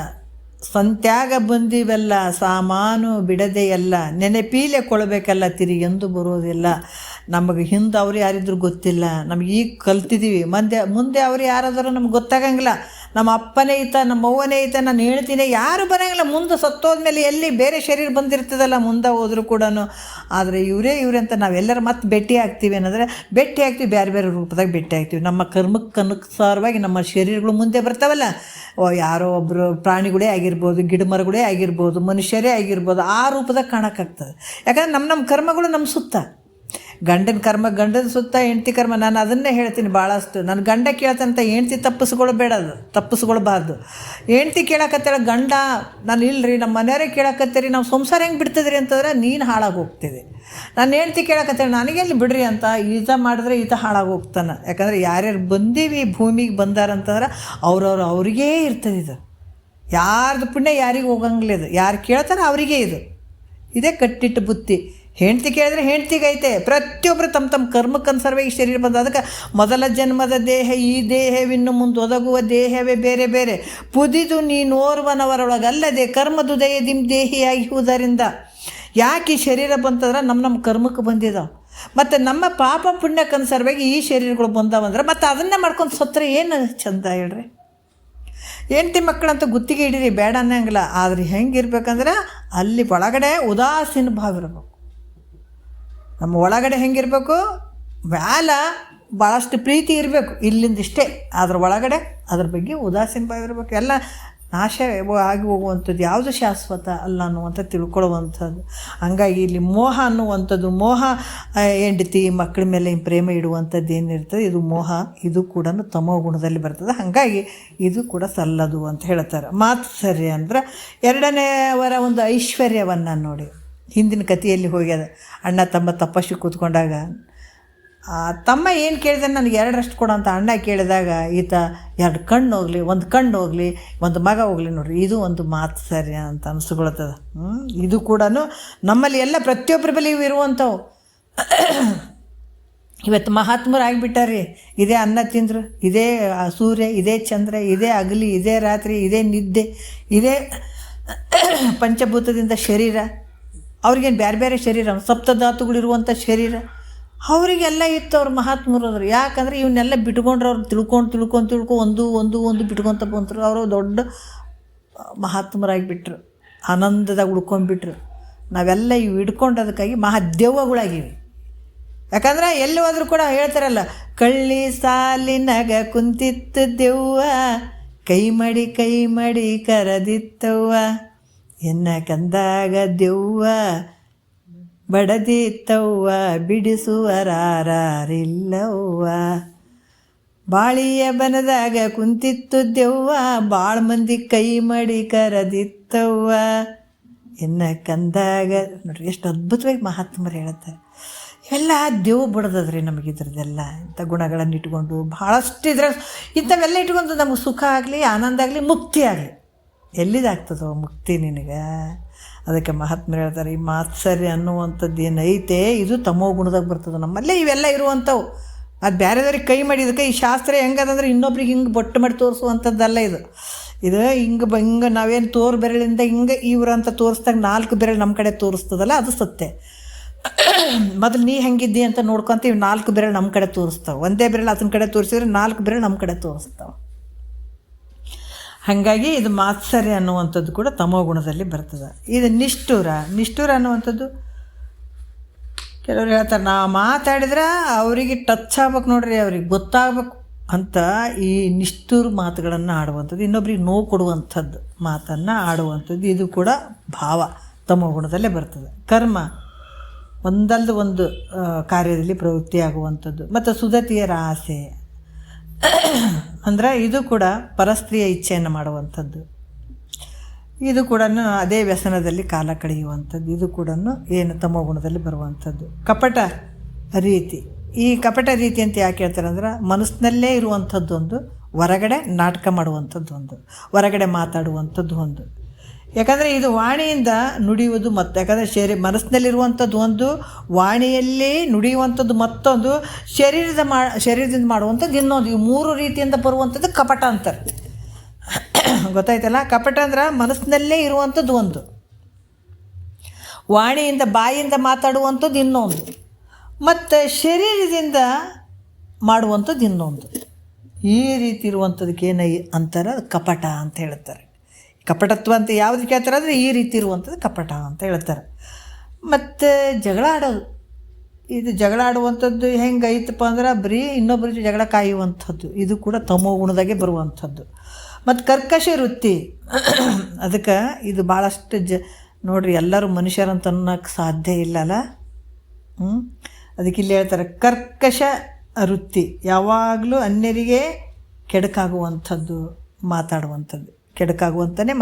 ಸಂತ್ಯಾಗ ಬಂದಿವೆಲ್ಲ ಸಾಮಾನು ಬಿಡದೆ ಎಲ್ಲ, ನೆನಪೀಲೆ ಕೊಡಬೇಕಲ್ಲ ತಿರುಗಿ ಎಂದು ಬರೋದಿಲ್ಲ. ನಮಗೆ ಹಿಂದೆ ಅವ್ರು ಯಾರಿದ್ರು ಗೊತ್ತಿಲ್ಲ, ನಮಗೆ ಈಗ ಕಲ್ತಿದ್ದೀವಿ, ಮುಂದೆ ಅವ್ರು ಯಾರಾದರೂ ನಮ್ಗೆ ಗೊತ್ತಾಗಂಗಿಲ್ಲ. ನಮ್ಮ ಅಪ್ಪನೇ ಈತ, ನಮ್ಮ ಅವ್ವನೇ ಈತ, ನಾನು ಹೇಳ್ತೀನಿ ಯಾರು ಬರೋಂಗಿಲ್ಲ. ಮುಂದೆ ಸತ್ತೋದ್ಮೇಲೆ ಎಲ್ಲಿ ಬೇರೆ ಶರೀರ ಬಂದಿರ್ತದಲ್ಲ ಮುಂದೆ ಹೋದರೂ ಕೂಡ. ಆದರೆ ಇವರೇ ಅಂತ ನಾವೆಲ್ಲರೂ ಮತ್ತೆ ಭೇಟಿ ಆಗ್ತೀವಿ ಅನ್ನೋದ್ರೆ ಭೇಟಿ ಆಗ್ತೀವಿ, ಬೇರೆ ಬೇರೆ ರೂಪದಾಗ ಭೇಟಿ ಆಗ್ತೀವಿ. ನಮ್ಮ ಕರ್ಮಕ್ಕೆ ಅನುಸಾರವಾಗಿ ನಮ್ಮ ಶರೀರಗಳು ಮುಂದೆ ಬರ್ತಾವಲ್ಲ, ಯಾರೋ ಒಬ್ಬರು ಪ್ರಾಣಿಗಳೇ ಆಗಿರ್ಬೋದು, ಗಿಡ ಮರಗಳೇ ಆಗಿರ್ಬೋದು, ಮನುಷ್ಯರೇ ಆಗಿರ್ಬೋದು, ಆ ರೂಪದಾಗ ಕಾಣೋಕ್ಕಾಗ್ತದೆ. ಯಾಕಂದ್ರೆ ನಮ್ಮ ಕರ್ಮಗಳು ನಮ್ಮ ಸುತ್ತ, ಗಂಡನ ಕರ್ಮ ಗಂಡನ ಸುತ್ತ, ಹೆಂಡ್ತಿ ಕರ್ಮ. ನಾನು ಅದನ್ನೇ ಹೇಳ್ತೀನಿ ಭಾಳಷ್ಟು. ನನ್ನ ಗಂಡ ಕೇಳ್ತಂತ ಹೆಂಡ್ತಿ ತಪ್ಪಿಸ್ಕೊಳ್ಬಾರ್ದು. ಹೆಂಡ್ತಿ ಕೇಳಕತ್ತಾಳ, ಗಂಡ ನಾನು ಇಲ್ಲರಿ ನಮ್ಮ ಮನೆಯವರೇ ಕೇಳಕತ್ತೀರಿ, ನಾವು ಸಂಸಾರ ಹೆಂಗೆ ಬಿಡ್ತದ್ರಿ ಅಂತಂದ್ರೆ ನೀನು ಹಾಳಾಗಿ ಹೋಗ್ತಿದೆ. ನಾನು ಹೆಂಡ್ತಿ ಕೇಳಕತ್ತಾಳೆ, ನನಗೆಲ್ಲಿ ಬಿಡ್ರಿ ಅಂತ. ಈತ ಮಾಡಿದ್ರೆ ಈತ ಹಾಳಾಗಿ ಹೋಗ್ತಾನೆ. ಯಾಕಂದರೆ ಯಾರ್ಯಾರು ಬಂದೀವಿ ಭೂಮಿಗೆ ಬಂದಾರಂತಂದ್ರೆ ಅವ್ರಿಗೇ ಇರ್ತದೆ ಇದು. ಯಾರ್ದು ಪುಣ್ಯ ಯಾರಿಗೆ ಹೋಗಂಗಿಲ್ಲ ಇದು. ಯಾರು ಕೇಳ್ತಾರೆ ಅವರಿಗೇ ಇದು. ಇದೇ ಕಟ್ಟಿಟ್ಟು ಬುತ್ತಿ. ಹೆಂಡ್ತಿ ಕೇಳಿದ್ರೆ ಹೆಂಡ್ತಿಗೈತೆ. ಪ್ರತಿಯೊಬ್ಬರು ತಮ್ಮ ಕರ್ಮಕ್ಕನುಸಾರವಾಗಿ ಶರೀರ ಬಂದ. ಅದಕ್ಕೆ ಮೊದಲ ಜನ್ಮದ ದೇಹ ಈ ದೇಹವಿನ್ನು ಮುಂದೆ ಒದಗುವ ದೇಹವೇ ಬೇರೆ ಬೇರೆ, ಪುದಿದು ನೀನೋರ್ವನವರೊಳಗಲ್ಲದೆ ಕರ್ಮದುದಯದಿಂ ದೇಹಿಯಾಗಿರುವುದರಿಂದ. ಯಾಕೆ ಈ ಶರೀರ ಬಂತಂದ್ರೆ ನಮ್ಮ ಕರ್ಮಕ್ಕೆ ಬಂದಿದ್ದಾವೆ. ಮತ್ತು ನಮ್ಮ ಪಾಪ ಪುಣ್ಯಕ್ಕನುಸಾರವಾಗಿ ಈ ಶರೀರಗಳು ಬಂದಾವಂದ್ರೆ ಮತ್ತೆ ಅದನ್ನೇ ಮಾಡ್ಕೊಂಡು ಸತ್ತರೆ ಏನು ಚಂದ ಹೇಳ್ರಿ. ಹೆಂಡ್ತಿ ಮಕ್ಕಳಂತ ಗುತ್ತಿಗೆ ಹಿಡೀರಿ, ಬೇಡ ಅನ್ನಂಗಿಲ್ಲ. ಆದರೆ ಹೆಂಗಿರ್ಬೇಕಂದ್ರೆ ಅಲ್ಲಿ ಒಳಗಡೆ ಉದಾಸೀನ ಭಾವ ಇರಬೇಕು. ನಮ್ಮ ಒಳಗಡೆ ಹೆಂಗಿರಬೇಕು, ಮ್ಯಾಲ ಭಾಳಷ್ಟು ಪ್ರೀತಿ ಇರಬೇಕು, ಇಲ್ಲಿಂದಿಷ್ಟೇ. ಅದ್ರ ಒಳಗಡೆ ಅದ್ರ ಬಗ್ಗೆ ಉದಾಸೀನ ಭಾವ ಇರಬೇಕು. ಎಲ್ಲ ನಾಶ ಆಗಿ ಹೋಗುವಂಥದ್ದು ಯಾವುದು ಶಾಶ್ವತ ಅಲ್ಲ ಅನ್ನುವಂಥ ತಿಳ್ಕೊಳ್ಳುವಂಥದ್ದು. ಹಂಗಾಗಿ ಇಲ್ಲಿ ಮೋಹ ಅನ್ನುವಂಥದ್ದು, ಮೋಹ ಹೆಂಡತಿ ಮಕ್ಕಳ ಮೇಲೆ ಪ್ರೇಮ ಇಡುವಂಥದ್ದು ಏನಿರ್ತದೆ, ಇದು ಮೋಹ. ಇದು ಕೂಡ ತಮೋ ಗುಣದಲ್ಲಿ ಬರ್ತದೆ. ಹಾಗಾಗಿ ಇದು ಕೂಡ ಸಲ್ಲದು ಅಂತ ಹೇಳ್ತಾರೆ. ಮಾತ್ಸರ್ಯ ಅಂದ್ರೆ ಎರಡನೇವರ ಒಂದು ಐಶ್ವರ್ಯವನ್ನು ನೋಡಿ. ಹಿಂದಿನ ಕಥೆಯಲ್ಲಿ ಹೋಗ್ಯದ, ಅಣ್ಣ ತಮ್ಮ ತಪಸ್ಸು ಕೂತ್ಕೊಂಡಾಗ ತಮ್ಮ ಏನು ಕೇಳಿದ್ರೆ ನನಗೆ 2 ಕೊಡು ಅಂತ ಅಣ್ಣ ಕೇಳಿದಾಗ ಈತ 2 ಕಣ್ಣು ಹೋಗಲಿ, 1 ಕಣ್ಣು ಹೋಗಲಿ, 1 ಮಗ ಹೋಗಲಿ. ನೋಡ್ರಿ, ಇದು ಒಂದು ಮಾತ್ಸರ್ಯ ಅಂತ ಅನಿಸ್ಕೊಳ್ತದೆ. ಇದು ಕೂಡ ನಮ್ಮಲ್ಲಿ ಎಲ್ಲ ಪ್ರತಿಯೊಬ್ಬರ ಬಳಿ ಇರುವಂಥವು. ಇವತ್ತು ಮಹಾತ್ಮರು ಆಗಿಬಿಟ್ಟಾರ್ರಿ. ಇದೇ ಅನ್ನ ತಿಂದರು, ಇದೇ ಸೂರ್ಯ, ಇದೇ ಚಂದ್ರ, ಇದೇ ಹಗಲಿ, ಇದೇ ರಾತ್ರಿ, ಇದೇ ನಿದ್ದೆ, ಇದೇ ಪಂಚಭೂತದಿಂದ ಶರೀರ. ಅವ್ರಿಗೇನು ಬೇರೆ ಬೇರೆ ಶರೀರ, ಸಪ್ತಧಾತುಗಳಿರುವಂಥ ಶರೀರ ಅವರಿಗೆಲ್ಲ ಇತ್ತು. ಅವ್ರು ಮಹಾತ್ಮರು ಅದ್ರು. ಯಾಕಂದರೆ ಇವನ್ನೆಲ್ಲ ಬಿಟ್ಕೊಂಡ್ರೆ ಅವ್ರು ತಿಳ್ಕೊಂಡು ಒಂದು ಬಿಟ್ಕೊತ ಬಂತರು. ಅವರು ದೊಡ್ಡ ಮಹಾತ್ಮರಾಗಿಬಿಟ್ರು, ಆನಂದದಾಗ ಉಳ್ಕೊಂಡ್ಬಿಟ್ರು. ನಾವೆಲ್ಲ ಇವು ಹಿಡ್ಕೊಂಡದಕ್ಕಾಗಿ ಮಹಾದೆವ್ವಗಳಾಗಿವಿ. ಯಾಕಂದ್ರೆ ಎಲ್ಲಿ ಹೋದ್ರೂ ಕೂಡ ಹೇಳ್ತಾರಲ್ಲ, ಕಳ್ಳಿ ಸಾಲಿನಾಗ ಕುಂತಿತ್ತು ದೆವ್ವ, ಕೈ ಮಾಡಿ ಕರದಿತ್ತವ್ವ, ಎನ್ನ ಕಂದಾಗ ದೆವ್ವ ಬಡದಿತ್ತವ್ವ, ಬಿಡಿಸುವರಾರಿಲ್ಲವ್ವ. ಬಾಳಿಯ ಬನದಾಗ ಕುಂತಿತ್ತು ದೆವ್ವ, ಭಾಳ ಮಂದಿ ಕೈ ಮಾಡಿ ಕರದಿತ್ತವ್ವ, ಎನ್ನ ಕಂದಾಗ. ನೋಡ್ರಿ ಎಷ್ಟು ಅದ್ಭುತವಾಗಿ ಮಹಾತ್ಮರು ಹೇಳ್ತಾರೆ. ಇವೆಲ್ಲ ದೇವ್ ಬಿಡೋದದ್ರಿ ನಮಗಿದ್ರದ್ದೆಲ್ಲ. ಇಂಥ ಗುಣಗಳನ್ನು ಇಟ್ಕೊಂಡು ಭಾಳಷ್ಟು ಇಂಥವೆಲ್ಲ ಇಟ್ಕೊಂಡು ನಮಗೆ ಸುಖ ಆಗಲಿ, ಆನಂದ ಆಗಲಿ, ಮುಕ್ತಿ ಆಗಲಿ. ಎಲ್ಲಿದಾಗ್ತದೋ ಮುಕ್ತಿ ನಿನಗೆ? ಅದಕ್ಕೆ ಮಹಾತ್ಮರು ಹೇಳ್ತಾರೆ, ಈ ಮಾತ್ಸರ್ಯ ಅನ್ನುವಂಥದ್ದು ಏನೈತೆ ಇದು ತಮೋ ಗುಣದಾಗ ಬರ್ತದೆ. ನಮ್ಮಲ್ಲೇ ಇವೆಲ್ಲ ಇರುವಂಥವು. ಅದು ಬೇರೆದವ್ರಿಗೆ ಕೈ ಮಾಡಿದಕ್ಕೆ ಈ ಶಾಸ್ತ್ರ ಹೆಂಗದಂದ್ರೆ ಇನ್ನೊಬ್ರಿಗೆ ಹಿಂಗೆ ಬೊಟ್ಟು ಮಾಡಿ ತೋರಿಸುವಂಥದ್ದಲ್ಲ ಇದು. ಹಿಂಗೆ ನಾವೇನು ತೋರು ಬೆರಳಿಂದ ಹಿಂಗೆ ಇವ್ರು ಅಂತ ತೋರಿಸ್ದಾಗ 4 ಬೆರಳು ನಮ್ಮ ಕಡೆ ತೋರಿಸ್ತದಲ್ಲ, ಅದು ಸತ್ಯ. ಮೊದಲು ನೀ ಹೆಂಗಿದ್ದಿ ಅಂತ ನೋಡ್ಕೊತೀವಿ, 4 ಬೆರಳು ನಮ್ಮ ಕಡೆ ತೋರಿಸ್ತಾವೆ. ಒಂದೇ ಬೆರಳು ಅದನ್ನ ಕಡೆ ತೋರಿಸಿದ್ರೆ 4 ಬೆರಳು ನಮ್ಮ ಕಡೆ ತೋರಿಸ್ತಾವೆ. ಹಾಗಾಗಿ ಇದು ಮಾತ್ಸರ್ಯ ಅನ್ನುವಂಥದ್ದು ಕೂಡ ತಮೋ ಗುಣದಲ್ಲಿ ಬರ್ತದೆ. ಇದು ನಿಷ್ಠುರ ಅನ್ನುವಂಥದ್ದು ಕೆಲವ್ರು ಹೇಳ್ತಾರೆ, ನಾ ಮಾತಾಡಿದ್ರೆ ಅವರಿಗೆ ಟಚ್ ಆಗ್ಬೇಕು ನೋಡ್ರಿ, ಅವ್ರಿಗೆ ಗೊತ್ತಾಗಬೇಕು ಅಂತ ಈ ನಿಷ್ಠುರ ಮಾತುಗಳನ್ನು ಆಡುವಂಥದ್ದು, ಇನ್ನೊಬ್ರಿಗೆ ನೋವು ಕೊಡುವಂಥದ್ದು ಮಾತನ್ನು ಆಡುವಂಥದ್ದು, ಇದು ಕೂಡ ಭಾವ ತಮೋ ಗುಣದಲ್ಲೇ ಬರ್ತದೆ. ಕರ್ಮ ಒಂದಲ್ದು ಒಂದು ಕಾರ್ಯದಲ್ಲಿ ಪ್ರವೃತ್ತಿಯಾಗುವಂಥದ್ದು. ಮತ್ತು ಸುಧತಿಯರ ಆಸೆ ಅಂದರೆ ಇದು ಕೂಡ ಪರಸ್ತ್ರೀಯ ಇಚ್ಛೆಯನ್ನು ಮಾಡುವಂಥದ್ದು. ಇದು ಕೂಡ ಅದೇ ವ್ಯಸನದಲ್ಲಿ ಕಾಲ ಕಳೆಯುವಂಥದ್ದು. ಇದು ಕೂಡ ಏನು ತಮೋ ಗುಣದಲ್ಲಿ ಬರುವಂಥದ್ದು. ಕಪಟ ರೀತಿ. ಈ ಕಪಟ ರೀತಿ ಅಂತ ಯಾಕೆ ಹೇಳ್ತಾರೆ ಅಂದ್ರೆ, ಮನಸ್ಸಿನಲ್ಲೇ ಇರುವಂಥದ್ದೊಂದು, ಹೊರಗಡೆ ನಾಟಕ ಮಾಡುವಂಥದ್ದು ಒಂದು, ಹೊರಗಡೆ ಮಾತಾಡುವಂಥದ್ದು ಒಂದು. ಯಾಕಂದರೆ ಇದು ವಾಣಿಯಿಂದ ನುಡಿಯುವುದು ಮತ್ತು, ಯಾಕಂದರೆ ಮನಸ್ಸಿನಲ್ಲಿರುವಂಥದ್ದು ಒಂದು, ವಾಣಿಯಲ್ಲಿ ನುಡಿಯುವಂಥದ್ದು ಮತ್ತೊಂದು, ಶರೀರದಿಂದ ಮಾಡುವಂಥದ್ದು ಇನ್ನೊಂದು. ಈ 3 ರೀತಿಯಿಂದ ಬರುವಂಥದ್ದು ಕಪಟ ಅಂತಾರೆ. ಗೊತ್ತಾಯ್ತಲ್ಲ? ಕಪಟ ಅಂದ್ರೆ ಮನಸ್ಸಿನಲ್ಲೇ ಇರುವಂಥದ್ದು ಒಂದು, ವಾಣಿಯಿಂದ ಬಾಯಿಯಿಂದ ಮಾತಾಡುವಂಥದ್ದು ಇನ್ನೊಂದು, ಮತ್ತು ಶರೀರದಿಂದ ಮಾಡುವಂಥದ್ದು ಇನ್ನೊಂದು. ಈ ರೀತಿ ಇರುವಂಥದಕ್ಕೆ ಏನು ಅಂತಾರೆ ಕಪಟ ಅಂತ ಹೇಳ್ತಾರೆ. ಕಪಟತ್ವ ಅಂತ ಯಾವ್ದು ಕೇಳ್ತಾರೆ ಅಂದರೆ ಈ ರೀತಿ ಇರುವಂಥದ್ದು ಕಪಟ ಅಂತ ಹೇಳ್ತಾರೆ. ಮತ್ತು ಜಗಳ ಆಡೋದು, ಇದು ಜಗಳ ಆಡುವಂಥದ್ದು ಹೆಂಗೆ ಐತಪ್ಪ ಅಂದ್ರೆ ಬರೀ ಇನ್ನೊಬ್ಬರ ಜಗಳ ಕಾಯುವಂಥದ್ದು, ಇದು ಕೂಡ ತಮೋ ಗುಣದಾಗೆ ಬರುವಂಥದ್ದು. ಮತ್ತು ಕರ್ಕಶ ವೃತ್ತಿ, ಅದಕ್ಕೆ ಇದು ಭಾಳಷ್ಟು ನೋಡ್ರಿ, ಎಲ್ಲರೂ ಮನುಷ್ಯರಂತ ಅನ್ನೋಕ್ಕೆ ಸಾಧ್ಯ ಇಲ್ಲಲ್ಲ. ಅದಕ್ಕೆ ಇಲ್ಲಿ ಹೇಳ್ತಾರೆ ಕರ್ಕಶ ವೃತ್ತಿ, ಯಾವಾಗಲೂ ಅನ್ಯರಿಗೆ ಕೆಡಕಾಗುವಂಥದ್ದು ಮಾತಾಡುವಂಥದ್ದು, ಕೆಡಕಾಗುವಂತಲೇ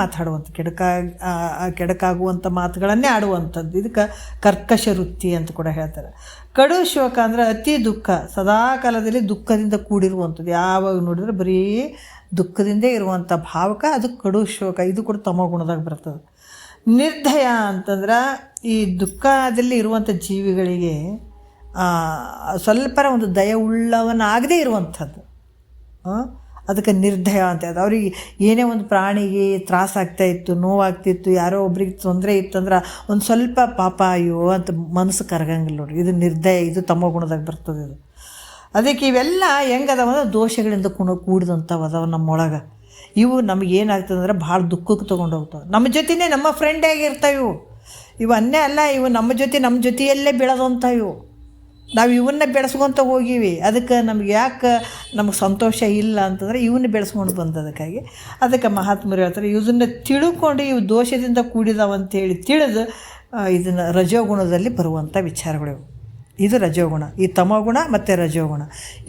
ಕೆಡಕಾಗುವಂಥ ಮಾತುಗಳನ್ನೇ ಆಡುವಂಥದ್ದು, ಇದಕ್ಕೆ ಕರ್ಕಶ ವೃತ್ತಿ ಅಂತ ಕೂಡ ಹೇಳ್ತಾರೆ. ಕಡು ಶೋಕ ಅಂದರೆ ಅತಿ ದುಃಖ, ಸದಾ ಕಾಲದಲ್ಲಿ ದುಃಖದಿಂದ ಕೂಡಿರುವಂಥದ್ದು, ಯಾವಾಗ ನೋಡಿದ್ರೆ ಬರೀ ದುಃಖದಿಂದೇ ಇರುವಂಥ ಭಾವಕ, ಅದು ಕಡು ಶೋಕ, ಇದು ಕೂಡ ತಮೋ ಗುಣದಾಗ ಬರ್ತದೆ. ನಿರ್ದಯ ಅಂತಂದ್ರೆ ಈ ದುಃಖದಲ್ಲಿ ಇರುವಂಥ ಜೀವಿಗಳಿಗೆ ಸ್ವಲ್ಪರ ಒಂದು ದಯ ಉಳ್ಳವನಾಗದೇ ಇರುವಂಥದ್ದು, ಅದಕ್ಕೆ ನಿರ್ದಯ ಅಂತ ಹೇಳ್ದು. ಅವ್ರಿಗೆ ಏನೇ ಒಂದು ಪ್ರಾಣಿಗೆ ತ್ರಾಸಾಗ್ತಾಯಿತ್ತು, ನೋವಾಗ್ತಿತ್ತು, ಯಾರೋ ಒಬ್ರಿಗೆ ತೊಂದರೆ ಇತ್ತಂದ್ರೆ ಒಂದು ಸ್ವಲ್ಪ ಪಾಪ ಅಯ್ಯೋ ಅಂತ ಮನಸ್ಸು ಕರಗಂಗಿಲ್ಲ ನೋಡ್ರಿ, ಇದು ನಿರ್ದಯ, ಇದು ತಮೋ ಗುಣದಾಗ ಬರ್ತದೆ. ಇದು ಅದಕ್ಕೆ ಇವೆಲ್ಲ ಹೆಂಗದವ ಅಂದ್ರೆ ದೋಷಗಳಿಂದ ಕೂಡಿದಂಥವು ಅದಾವ ನಮ್ಮೊಳಗೆ. ಇವು ನಮಗೇನಾಗ್ತದೆ ಅಂದ್ರೆ ಭಾಳ ದುಃಖಕ್ಕೆ ತೊಗೊಂಡು ಹೋಗ್ತಾವೆ. ನಮ್ಮ ಜೊತೆನೇ ನಮ್ಮ ಫ್ರೆಂಡೇ ಆಗಿರ್ತಾವೆ ಇವು ಅನ್ನೇ ಅಲ್ಲ, ಇವು ನಮ್ಮ ಜೊತೆಯಲ್ಲೇ ಬೆಳೆದಂಥ ಇವು. ನಾವು ಇವನ್ನ ಬೆಳೆಸ್ಕೊತ ಹೋಗೀವಿ, ಅದಕ್ಕೆ ನಮ್ಗೆ ಯಾಕೆ ನಮಗೆ ಸಂತೋಷ ಇಲ್ಲ ಅಂತಂದರೆ ಇವನ್ನ ಬೆಳೆಸ್ಕೊಂಡು ಬಂದದಕ್ಕಾಗಿ. ಅದಕ್ಕೆ ಮಹಾತ್ಮರು ಹೇಳ್ತಾರೆ, ಇದನ್ನು ತಿಳ್ಕೊಂಡು ಇವು ದೋಷದಿಂದ ಕೂಡಿದಾವಂತೇಳಿ ತಿಳಿದು ಇದನ್ನು ರಜೋಗುಣದಲ್ಲಿ ಬರುವಂಥ ವಿಚಾರಗಳು. ಇದು ರಜೋಗುಣ. ಈ ತಮೋಗುಣ ಮತ್ತು ರಜೋಗುಣ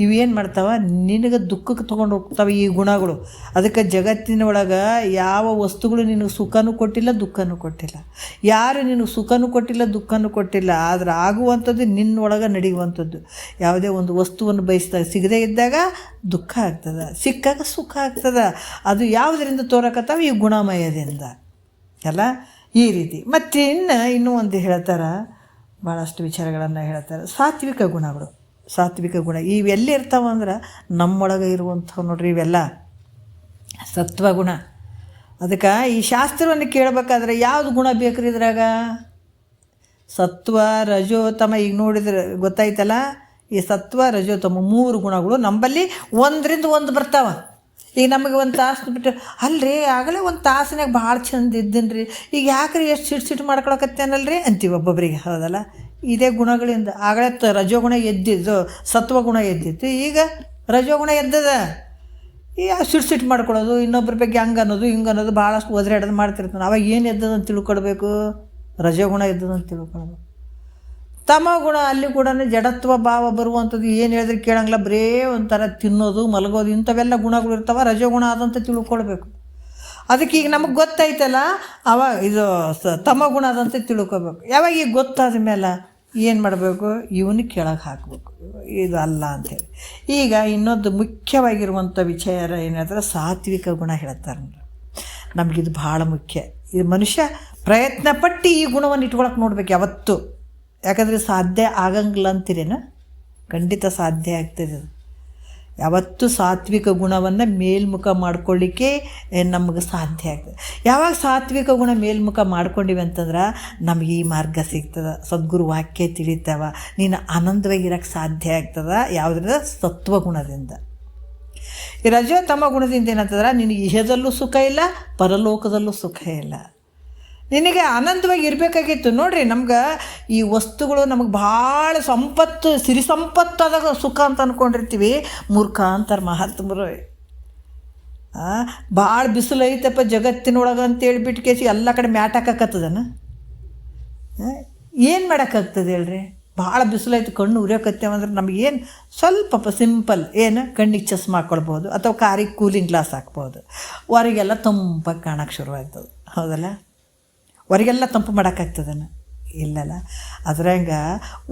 ಇವೇನು ಮಾಡ್ತಾವೆ, ನಿನಗೆ ದುಃಖಕ್ಕೆ ತೊಗೊಂಡು ಹೋಗ್ತಾವೆ ಈ ಗುಣಗಳು. ಅದಕ್ಕೆ ಜಗತ್ತಿನೊಳಗೆ ಯಾವ ವಸ್ತುಗಳು ನಿನಗೆ ಸುಖನೂ ಕೊಟ್ಟಿಲ್ಲ, ದುಃಖನೂ ಕೊಟ್ಟಿಲ್ಲ. ಯಾರು ನಿನಗೆ ಸುಖನೂ ಕೊಟ್ಟಿಲ್ಲ, ದುಃಖನೂ ಕೊಟ್ಟಿಲ್ಲ, ಆದರೆ ಆಗುವಂಥದ್ದು ನಿನ್ನೊಳಗೆ ನಡೆಯುವಂಥದ್ದು. ಯಾವುದೇ ಒಂದು ವಸ್ತುವನ್ನು ಬಯಸಿದಾಗ ಸಿಗದೇ ಇದ್ದಾಗ ದುಃಖ ಆಗ್ತದೆ, ಸಿಕ್ಕಾಗ ಸುಖ ಆಗ್ತದೆ. ಅದು ಯಾವುದರಿಂದ ತೋರಕತ್ತಾವ, ಈ ಗುಣಮಯದಿಂದ ಅಲ್ಲ, ಈ ರೀತಿ. ಮತ್ತು ಇನ್ನೂ ಒಂದು ಹೇಳ್ತಾರೆ, ಭಾಳಷ್ಟು ವಿಚಾರಗಳನ್ನು ಹೇಳ್ತಾರೆ. ಸಾತ್ವಿಕ ಗುಣಗಳು, ಸಾತ್ವಿಕ ಗುಣ ಇವೆಲ್ಲಿ ಇರ್ತಾವೆ ಅಂದ್ರೆ ನಮ್ಮೊಳಗೆ ಇರುವಂಥವು ನೋಡ್ರಿ, ಇವೆಲ್ಲ ಸತ್ವಗುಣ. ಅದಕ್ಕೆ ಈ ಶಾಸ್ತ್ರವನ್ನು ಕೇಳಬೇಕಾದ್ರೆ ಯಾವುದು ಗುಣ ಬೇಕ್ರಿ ಇದ್ರಾಗ? ಸತ್ವ ರಜೋ ತಮ. ಈಗ ನೋಡಿದ್ರೆ ಗೊತ್ತಾಯ್ತಲ್ಲ, ಈ ಸತ್ವ ರಜೋ ತಮ 3 ಗುಣಗಳು ನಂಬಲ್ಲಿ ಒಂದರಿಂದ ಒಂದು ಬರ್ತಾವೆ. ಈಗ ನಮಗೆ ಒಂದು ತಾಸು ಬಿಟ್ಟು ಅಲ್ರಿ ಆಗಲೇ ಒಂದು ತಾಸಿನಾಗ ಭಾಳ ಚಂದ ಇದ್ದೀನಿ ರೀ, ಈಗ ಯಾಕ್ರಿ ಎಷ್ಟು ಸಿಟ್ಟು ಮಾಡ್ಕೊಳಕತ್ತೇನಲ್ರಿ ಅಂತೀವಿ ಒಬ್ಬೊಬ್ಬರಿಗೆ, ಹೌದಲ್ಲ? ಇದೇ ಗುಣಗಳಿಂದ ಆಗಲೇ ರಜೋಗುಣ ಎದ್ದಿದ್ದು, ಸತ್ವಗುಣ ಎದ್ದಿತ್ತು, ಈಗ ರಜೋಗುಣ ಎದ್ದದ. ಈ ಸಿಟ್ಟು ಮಾಡ್ಕೊಳ್ಳೋದು, ಇನ್ನೊಬ್ಬರ ಬಗ್ಗೆ ಹಂಗೆ ಅನ್ನೋದು ಹಿಂಗೆ ಅನ್ನೋದು ಭಾಳಷ್ಟು ಒದರಾಡೋದು ಮಾಡ್ತಿರ್ತಾನೆ. ಅವಾಗ ಏನು ಎದ್ದದಂತ ತಿಳ್ಕೊಳ್ಬೇಕು, ರಜೋಗುಣ ಎದ್ದದಂತ ತಿಳ್ಕೊಳ್ಬೇಕು. ತಮಗುಣ ಅಲ್ಲಿ ಕೂಡ ಜಡತ್ವ ಭಾವ ಬರುವಂಥದ್ದು, ಏನು ಹೇಳಿದ್ರೆ ಕೇಳಂಗಿಲ್ಲ, ಬರೇ ಒಂಥರ ತಿನ್ನೋದು ಮಲಗೋದು ಇಂಥವೆಲ್ಲ ಗುಣಗಳು ಇರ್ತಾವೆ, ರಜೋಗುಣ ಆದಂತ ತಿಳ್ಕೊಳ್ಬೇಕು. ಅದಕ್ಕೆ ಈಗ ನಮಗೆ ಗೊತ್ತಾಯ್ತಲ್ಲ, ಅವಾಗ ಇದು ತಮಗುಣ ಅದಂತ ತಿಳ್ಕೊಬೇಕು. ಯಾವಾಗ ಈಗ ಗೊತ್ತಾದ ಮೇಲೆ ಏನು ಮಾಡಬೇಕು, ಇವನ್ನ ಕೆಳಗೆ ಹಾಕಬೇಕು, ಇದು ಅಲ್ಲ ಅಂಥೇಳಿ. ಈಗ ಇನ್ನೊಂದು ಮುಖ್ಯವಾಗಿರುವಂಥ ವಿಚಾರ ಏನು ಹೇಳ್ತಾರೆ, ಸಾತ್ವಿಕ ಗುಣ ಹೇಳ್ತಾರೆ. ನಮಗಿದು ಭಾಳ ಮುಖ್ಯ. ಇದು ಮನುಷ್ಯ ಪ್ರಯತ್ನ ಪಟ್ಟು ಈ ಗುಣವನ್ನು ಇಟ್ಕೊಳಕ್ಕೆ ನೋಡ್ಬೇಕು ಯಾವತ್ತು. ಯಾಕಂದರೆ ಸಾಧ್ಯ ಆಗಂಗಿಲ್ಲ ಅಂತೀರೇನ? ಖಂಡಿತ ಸಾಧ್ಯ ಆಗ್ತದೆ. ಯಾವತ್ತೂ ಸಾತ್ವಿಕ ಗುಣವನ್ನು ಮೇಲ್ಮುಖ ಮಾಡ್ಕೊಳ್ಳಿಕ್ಕೆ ನಮಗೆ ಸಾಧ್ಯ ಆಗ್ತದೆ. ಯಾವಾಗ ಸಾತ್ವಿಕ ಗುಣ ಮೇಲ್ಮುಖ ಮಾಡ್ಕೊಂಡಿವಿ ಅಂತಂದ್ರೆ ನಮಗೆ ಈ ಮಾರ್ಗ ಸಿಗ್ತದೆ, ಸದ್ಗುರು ವಾಕ್ಯ ತಿಳಿತಾವ, ನೀನು ಆನಂದವಾಗಿರೋಕ್ಕೆ ಸಾಧ್ಯ ಆಗ್ತದೆ. ಯಾವುದರಿಂದ? ಸತ್ವಗುಣದಿಂದ. ಈ ರಜೋ ತಮ ಗುಣದಿಂದ ಏನಂತಂದ್ರೆ ನಿನಗೆ ಇಹದಲ್ಲೂ ಸುಖ ಇಲ್ಲ, ಪರಲೋಕದಲ್ಲೂ ಸುಖ ಇಲ್ಲ. ನಿನಗೆ ಆನಂದವಾಗಿ ಇರಬೇಕಾಗಿತ್ತು. ನೋಡಿರಿ, ನಮ್ಗೆ ಈ ವಸ್ತುಗಳು ನಮಗೆ ಭಾಳ ಸಂಪತ್ತು, ಸಿರಿ ಸಂಪತ್ತಾದಾಗ ಸುಖ ಅಂತ ಅಂದ್ಕೊಂಡಿರ್ತೀವಿ. ಮೂರ್ಖ ಅಂತಾರೆ ಮಹಾತ್ಮರು. ಭಾಳ ಬಿಸಿಲು ಐತಪ್ಪ ಜಗತ್ತಿನೊಳಗೆ ಅಂತೇಳ್ಬಿಟ್ಟು ಕೇಸಿ ಎಲ್ಲ ಕಡೆ ಮ್ಯಾಟಾಕತ್ತದನ. ಏನು ಮಾಡೋಕ್ಕಾಗ್ತದೆ ಹೇಳ್ರಿ? ಭಾಳ ಬಿಸಿಲೈತು, ಕಣ್ಣು ಉರಿಯೋಕತ್ತೇವಂದ್ರೆ ನಮಗೇನು ಸ್ವಲ್ಪ ಸಿಂಪಲ್ ಏನು ಕಣ್ಣಿಗೆ ಚಸ್ಮಾ ಹಾಕ್ಕೊಳ್ಬೋದು, ಅಥವಾ ಕಾರಿಗೆ ಕೂಲಿಂಗ್ ಗ್ಲಾಸ್ ಹಾಕ್ಬೋದು. ಹೊರಗೆಲ್ಲ ತಂಪಾಗಿ ಕಾಣಕ್ಕೆ ಶುರುವಾಗ್ತದೆ, ಹೌದಲ್ಲ? ಹೊರಗೆಲ್ಲ ತಂಪು ಮಾಡೋಕ್ಕಾಗ್ತದನ? ಇಲ್ಲಲ್ಲ. ಅದ್ರಂಗ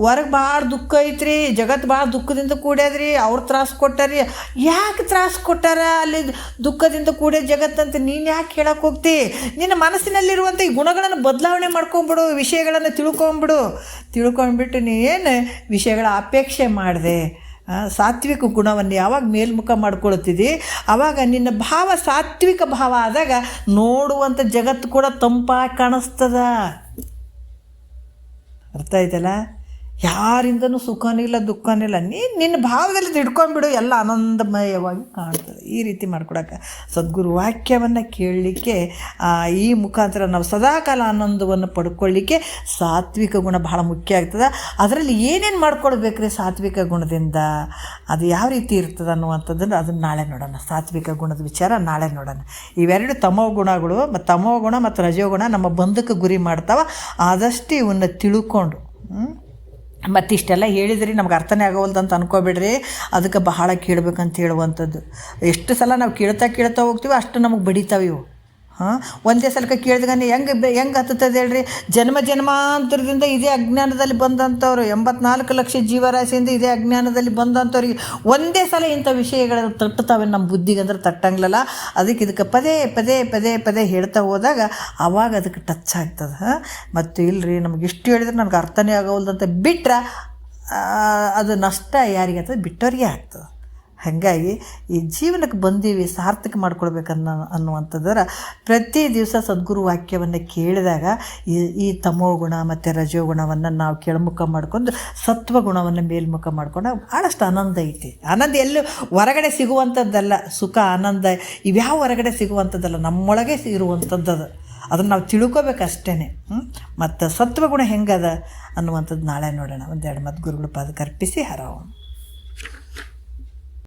ಹೊರಗೆ ಭಾಳ ದುಃಖ ಐತ್ರಿ, ಜಗತ್ತು ಭಾಳ ದುಃಖದಿಂದ ಕೂಡ್ಯಾದ್ರಿ, ಅವ್ರು ತ್ರಾಸು ಕೊಟ್ಟಾರಿ. ಯಾಕೆ ತ್ರಾಸು ಕೊಟ್ಟಾರ? ಅಲ್ಲಿ ದುಃಖದಿಂದ ಕೂಡ್ಯ ಜಗತ್ತಂತ ನೀನು ಯಾಕೆ ಕೇಳಕ್ಕೆ ಹೋಗ್ತಿ? ನಿನ್ನ ಮನಸ್ಸಿನಲ್ಲಿರುವಂಥ ಈ ಗುಣಗಳನ್ನು ಬದಲಾವಣೆ ಮಾಡ್ಕೊಂಬಿಡು, ವಿಷಯಗಳನ್ನು ತಿಳ್ಕೊಂಡ್ಬಿಟ್ಟು ನೀನು ವಿಷಯಗಳ ಅಪೇಕ್ಷೆ ಮಾಡಿದೆ. ಸಾತ್ವಿಕ ಗುಣವನ್ನು ಯಾವಾಗ ಮೇಲ್ಮುಖ ಮಾಡ್ಕೊಳ್ತಿದ್ದಿ ಆವಾಗ ನಿನ್ನ ಭಾವ ಸಾತ್ವಿಕ ಭಾವ ಆದಾಗ ನೋಡುವಂಥ ಜಗತ್ತು ಕೂಡ ತಂಪಾಗಿ ಕಾಣಿಸ್ತದ. ಅರ್ಥ ಆಯ್ತಲ್ಲ? ಯಾರಿಂದನೂ ಸುಖನೂ ಇಲ್ಲ ದುಃಖನೂ ಇಲ್ಲ, ನಿನ್ನ ಭಾವದಲ್ಲಿ ತಿಳ್ಕೊಂಬಿಡು, ಎಲ್ಲ ಆನಂದಮಯವಾಗಿ ಕಾಣ್ತದೆ. ಈ ರೀತಿ ಮಾಡ್ಕೊಡಕ್ಕೆ ಸದ್ಗುರು ವಾಕ್ಯವನ್ನು ಕೇಳಲಿಕ್ಕೆ ಈ ಮುಖಾಂತರ ನಾವು ಸದಾಕಾಲ ಆನಂದವನ್ನು ಪಡ್ಕೊಳ್ಳಿಕ್ಕೆ ಸಾತ್ವಿಕ ಗುಣ ಭಾಳ ಮುಖ್ಯ ಆಗ್ತದೆ. ಅದರಲ್ಲಿ ಏನೇನು ಮಾಡ್ಕೊಳ್ಬೇಕ್ರಿ ಸಾತ್ವಿಕ ಗುಣದಿಂದ, ಅದು ಯಾವ ರೀತಿ ಇರ್ತದೆ ಅನ್ನುವಂಥದ್ದನ್ನು ಅದನ್ನು ನಾಳೆ ನೋಡೋಣ. ಸಾತ್ವಿಕ ಗುಣದ ವಿಚಾರ ನಾಳೆ ನೋಡೋಣ. ಇವೆರಡು ತಮೋ ಗುಣಗಳು, ಮತ್ತು ತಮೋ ಗುಣ ಮತ್ತು ರಜೋಗುಣ ನಮ್ಮ ಬಂಧಕ್ಕೆ ಗುರಿ ಮಾಡ್ತಾವೆ. ಆದಷ್ಟು ಇವನ್ನ ತಿಳ್ಕೊಂಡು ಮತ್ತಿಷ್ಟೆಲ್ಲ ಹೇಳಿದ್ರಿ ನಮ್ಗೆ ಅರ್ಥನೇ ಆಗೋಲ್ದು ಅಂತ ಅನ್ಕೋಬೇಡ್ರಿ. ಅದಕ್ಕೆ ಬಹಳ ಕೇಳಬೇಕಂತ ಹೇಳುವಂಥದ್ದು. ಎಷ್ಟು ಸಲ ನಾವು ಕೇಳ್ತಾ ಹೋಗ್ತೀವಿ ಅಷ್ಟು ನಮಗೆ ಬಡಿತಾವೆ ಇವು. ಒಂದೇ ಸಲಕ್ಕೆ ಕೇಳಿದ್ಗನೆ ಹೆಂಗೆ ಹತ್ತುತ್ತದೆ ಹೇಳ್ರಿ. ಜನ್ಮಾಂತರದಿಂದ ಇದೇ ಅಜ್ಞಾನದಲ್ಲಿ ಬಂದಂಥವ್ರು, 84 ಲಕ್ಷ ಜೀವರಾಶಿಯಿಂದ ಇದೇ ಅಜ್ಞಾನದಲ್ಲಿ ಬಂದಂಥವ್ರಿಗೆ ಒಂದೇ ಸಲ ಇಂಥ ವಿಷಯಗಳು ತಟ್ಟುತ್ತವೆ ನಮ್ಮ ಬುದ್ಧಿಗೆ, ಅಂದ್ರೆ ತಟ್ಟಂಗಿಲ್ಲಲ್ಲ. ಇದಕ್ಕೆ ಪದೇ ಹೇಳ್ತಾ ಹೋದಾಗ ಆವಾಗ ಅದಕ್ಕೆ ಟಚ್ ಆಗ್ತದೆ. ಮತ್ತು ಇಲ್ಲರಿ ನಮ್ಗೆ ಇಷ್ಟು ಹೇಳಿದ್ರೆ ನನಗೆ ಅರ್ಥನೇ ಆಗೋಲ್ದಂತ ಬಿಟ್ಟರೆ ಅದು ನಷ್ಟ ಯಾರಿಗೆ ಆಗ್ತದೆ? ಬಿಟ್ಟವ್ರಿಗೆ ಆಗ್ತದೆ. ಹಾಗಾಗಿ ಈ ಜೀವನಕ್ಕೆ ಬಂದೀವಿ, ಸಾರ್ಥಕ ಅನ್ನುವಂಥದ್ದರ ಪ್ರತಿ ದಿವಸ ಸದ್ಗುರು ವಾಕ್ಯವನ್ನು ಕೇಳಿದಾಗ ಈ ತಮೋಗುಣ ಮತ್ತು ರಜೋಗುಣವನ್ನು ನಾವು ಕೆಳಮುಖ ಮಾಡ್ಕೊಂಡು ಸತ್ವಗುಣವನ್ನು ಮೇಲ್ಮುಖ ಮಾಡ್ಕೊಂಡು ಭಾಳಷ್ಟು ಆನಂದ ಐತಿ. ಆನಂದ ಎಲ್ಲೂ ಹೊರಗಡೆ ಸಿಗುವಂಥದ್ದಲ್ಲ. ಸುಖ ಆನಂದ ಇವ್ಯಾವ ಹೊರಗಡೆ ಸಿಗುವಂಥದ್ದಲ್ಲ, ನಮ್ಮೊಳಗೆ ಇರುವಂಥದ್ದು. ಅದನ್ನು ನಾವು ತಿಳ್ಕೊಬೇಕಷ್ಟೇ. ಮತ್ತು ಸತ್ವಗುಣ ಹೆಂಗದ ಅನ್ನುವಂಥದ್ದು ನಾಳೆ ನೋಡೋಣ. ಒಂದೆರಡು ಮತ್ತು ಗುರುಗಳ ಪಾದಕ್ಕೆ ಅರ್ಪಿಸಿ ಹರವು.